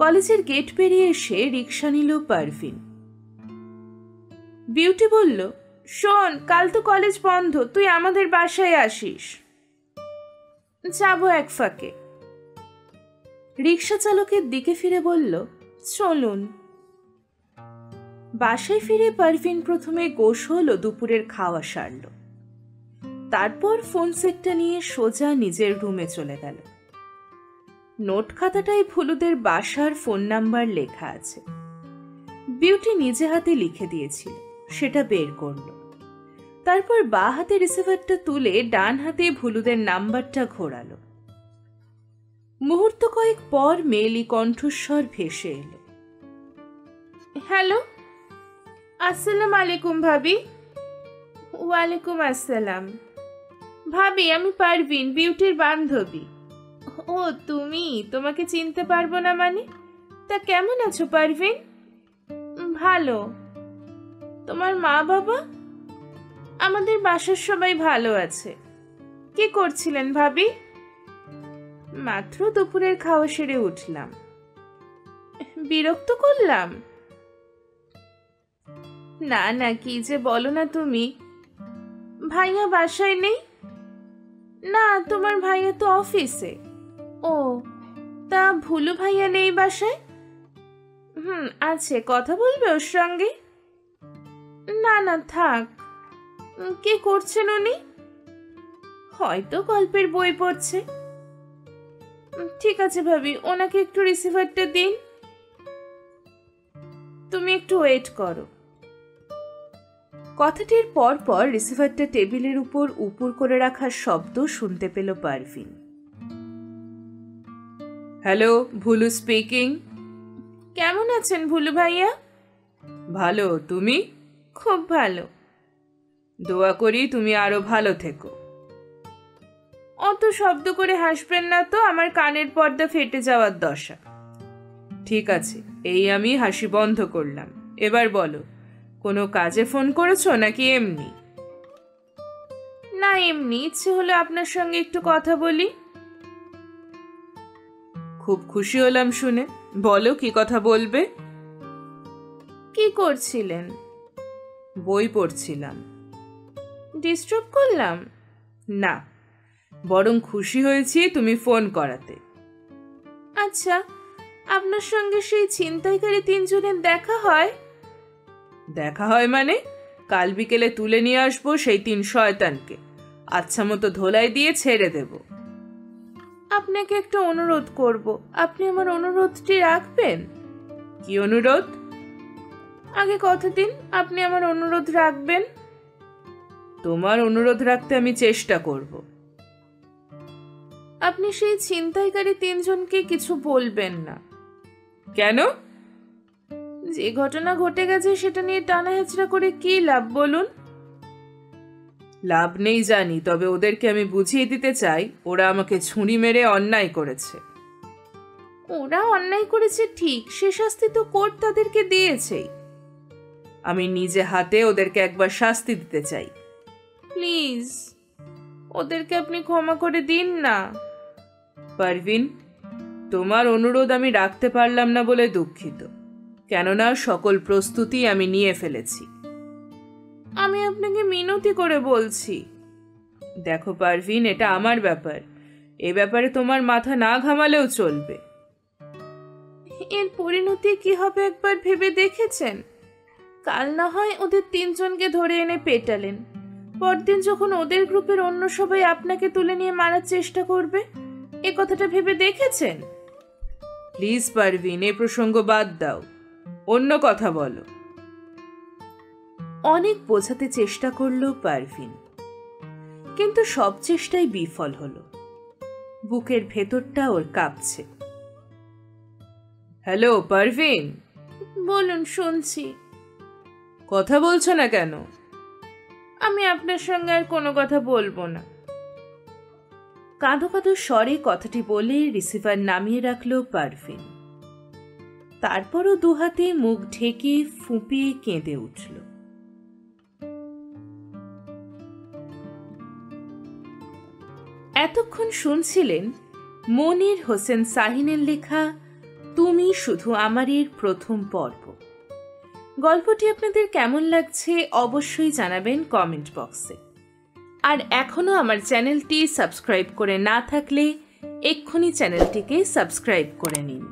কলেজের গেট পেরিয়ে এসে রিক্সা নিল পারভিন। বিউটি বলল, শোন, কাল তো কলেজ বন্ধ, তুই আমাদের বাসায় আসিস। যাবো এক ফাঁকে। রিক্সা চালকের দিকে ফিরে বলল, চলুন। বাসায় ফিরে পারভিন প্রথমে গোসল ও দুপুরের খাওয়া সারল। তারপর ফোন সেটটা নিয়ে সোজা নিজের রুমে চলে গেল। নোট খাতাটায় ভুলুদের বাসার ফোন নাম্বার লেখা আছে। বিউটি নিজে হাতে লিখে দিয়েছিল, সেটা বের করল। তারপর বাঁ হাতে রিসিভারটা তুলে ডান হাতে ভুলুদের নাম্বারটা ঘোরালো। মুহূর্ত কয়েক পর মেয়েলি কণ্ঠস্বর ভেসে এলো, হ্যালো, আসসালাম আলাইকুম ভাবি। ওয়ালাইকুম আসসালাম। ভাবি, আমি পারভিন, বিউটির বান্ধবী। ও তুমি? তোমাকে চিনতে পারবো না মানে? তা কেমন আছো পারভিন? ভালো। তোমার মা বাবা? আমাদের বাসার সবাই ভালো আছে। কি করছিলেন ভাবি? মাত্র দুপুরের খাওয়া সেরে উঠলাম। বিরক্ত করলাম? না না, কি যে বলো না তুমি। ভাইয়া বাসায় নেই? না, তোমার ভাইয়া তো অফিসে। ও, তা ভুলু ভাইয়া নেই বাসায়? আছে, কথা বলবে ওর সঙ্গে? না না, থাক। কি করছেন উনি? হয়তো গল্পের বই পড়ছে। ঠিক আছে ভাবি, ওনাকে একটু রিসিভারটা দিন। তুমি একটু ওয়েট করো। কথাটির পর পর রিসিভারটা টেবিলের উপর উপর করে রাখার শব্দ শুনতে পেল পারভিন। হ্যালো, ভুলু স্পিকিং। কেমন আছেন ভুলু ভাইয়া? ভালো, তুমি? খুব ভালো। দোয়া করি তুমি আরো ভালো থেকো। অত শব্দ করে হাসবেন না তো, আমার কানের পর্দা ফেটে যাওয়ার দশা। ঠিক আছে, এই আমি হাসি বন্ধ করলাম। এবার বলো, কোনো কাজে ফোন করেছো নাকি এমনি? না, এমনি, ইচ্ছে হলো আপনার সঙ্গে একটু কথা বলি। খুব খুশি হলাম শুনে। বলো, কি কথা বলবে? কি করছিলেন? বই পড়ছিলাম। ডিস্টার্ব করলাম? না, বরং খুশি হয়েছি তুমি ফোন করাতে। আচ্ছা, আপনার সঙ্গে সেই ছিনতাইকারী তিনজনের দেখা হয়? দেখা হয় মানে? কাল বিকেলে তুলে নিয়ে আসবো সেই 3 শয়তানকে, আচ্ছা মতো ধোলাই দিয়ে ছেড়ে দেব। আপনাকে একটা অনুরোধ করব, আপনি আমার অনুরোধটি রাখবেন? কি অনুরোধ? আগে কথা দিন আপনি আমার অনুরোধ রাখবেন। তোমার অনুরোধ রাখতে আমি চেষ্টা করব। আপনি সেই ছিনতাইকারী 3 জনকে কিছু বলবেন না। কেন? যে ঘটনা ঘটে গেছে সেটা নিয়ে টানা হেচড়া করে কি লাভ বলুন? লাভ নেই জানি, তবে ওদেরকে আমি বুঝিয়ে দিতে চাই ওরা আমাকে ছুরি মেরে অন্যায় করেছে। ওরা অন্যায় করেছে ঠিক, সে শাস্তি তো কোর্ট তাদেরকে দিয়েছেই। আমি নিজে হাতে ওদেরকে একবার শাস্তি দিতে চাই। প্লিজ ওদেরকে আপনি ক্ষমা করে দিন না। পারভিন, তোমার অনুরোধ আমি রাখতে পারলাম না বলে দুঃখিত, কেননা সকল প্রস্তুতি আমি নিয়ে ফেলেছি। আমি আপনাকে মিনতি করে বলছি। দেখো পারভিন, এটা আমার ব্যাপার, এ ব্যাপারে তোমার মাথা না ঘামালেও চলবে। এর পরিণতি কি হবে একবার ভেবে দেখেছেন? কাল না হয় ওদের 3 জনকে ধরে এনে পেটালেন, পরদিন যখন ওদের গ্রুপের অন্য সবাই আপনাকে তুলে নিয়ে মারার চেষ্টা করবে, এ কথাটা ভেবে দেখেছেন? প্লিজ পারভিন, এ প্রসঙ্গ বাদ দাও, অন্য কথা বলো। অনেক বোঝাতে চেষ্টা করলো পারভিন, কিন্তু সব চেষ্টাই বিফল হলো। বুকের ভেতরটা ওর কাঁপছে। হ্যালো পারভিন। বলুন, শুনছি। কথা বলছো না কেন? আমি আপনার সঙ্গে আর কোনো কথা বলবো না। কাঁদো কাঁদো স্বরে কথাটি বলে রিসিভার নামিয়ে রাখলো পারভিন। তারপরও দুহাতে মুখ ঢেকে ফুঁপিয়ে কেঁদে উঠল। এতক্ষণ শুনছিলেন মনির হোসেন শাহিনের লেখা তুমি শুধু আমারের প্রথম পর্ব। গল্পটি আপনাদের কেমন লাগছে অবশ্যই জানাবেন কমেন্ট বক্সে। আর এখনো আমার চ্যানেলটি সাবস্ক্রাইব করে না থাকলে এক্ষুনি চ্যানেলটিকে সাবস্ক্রাইব করে নিন।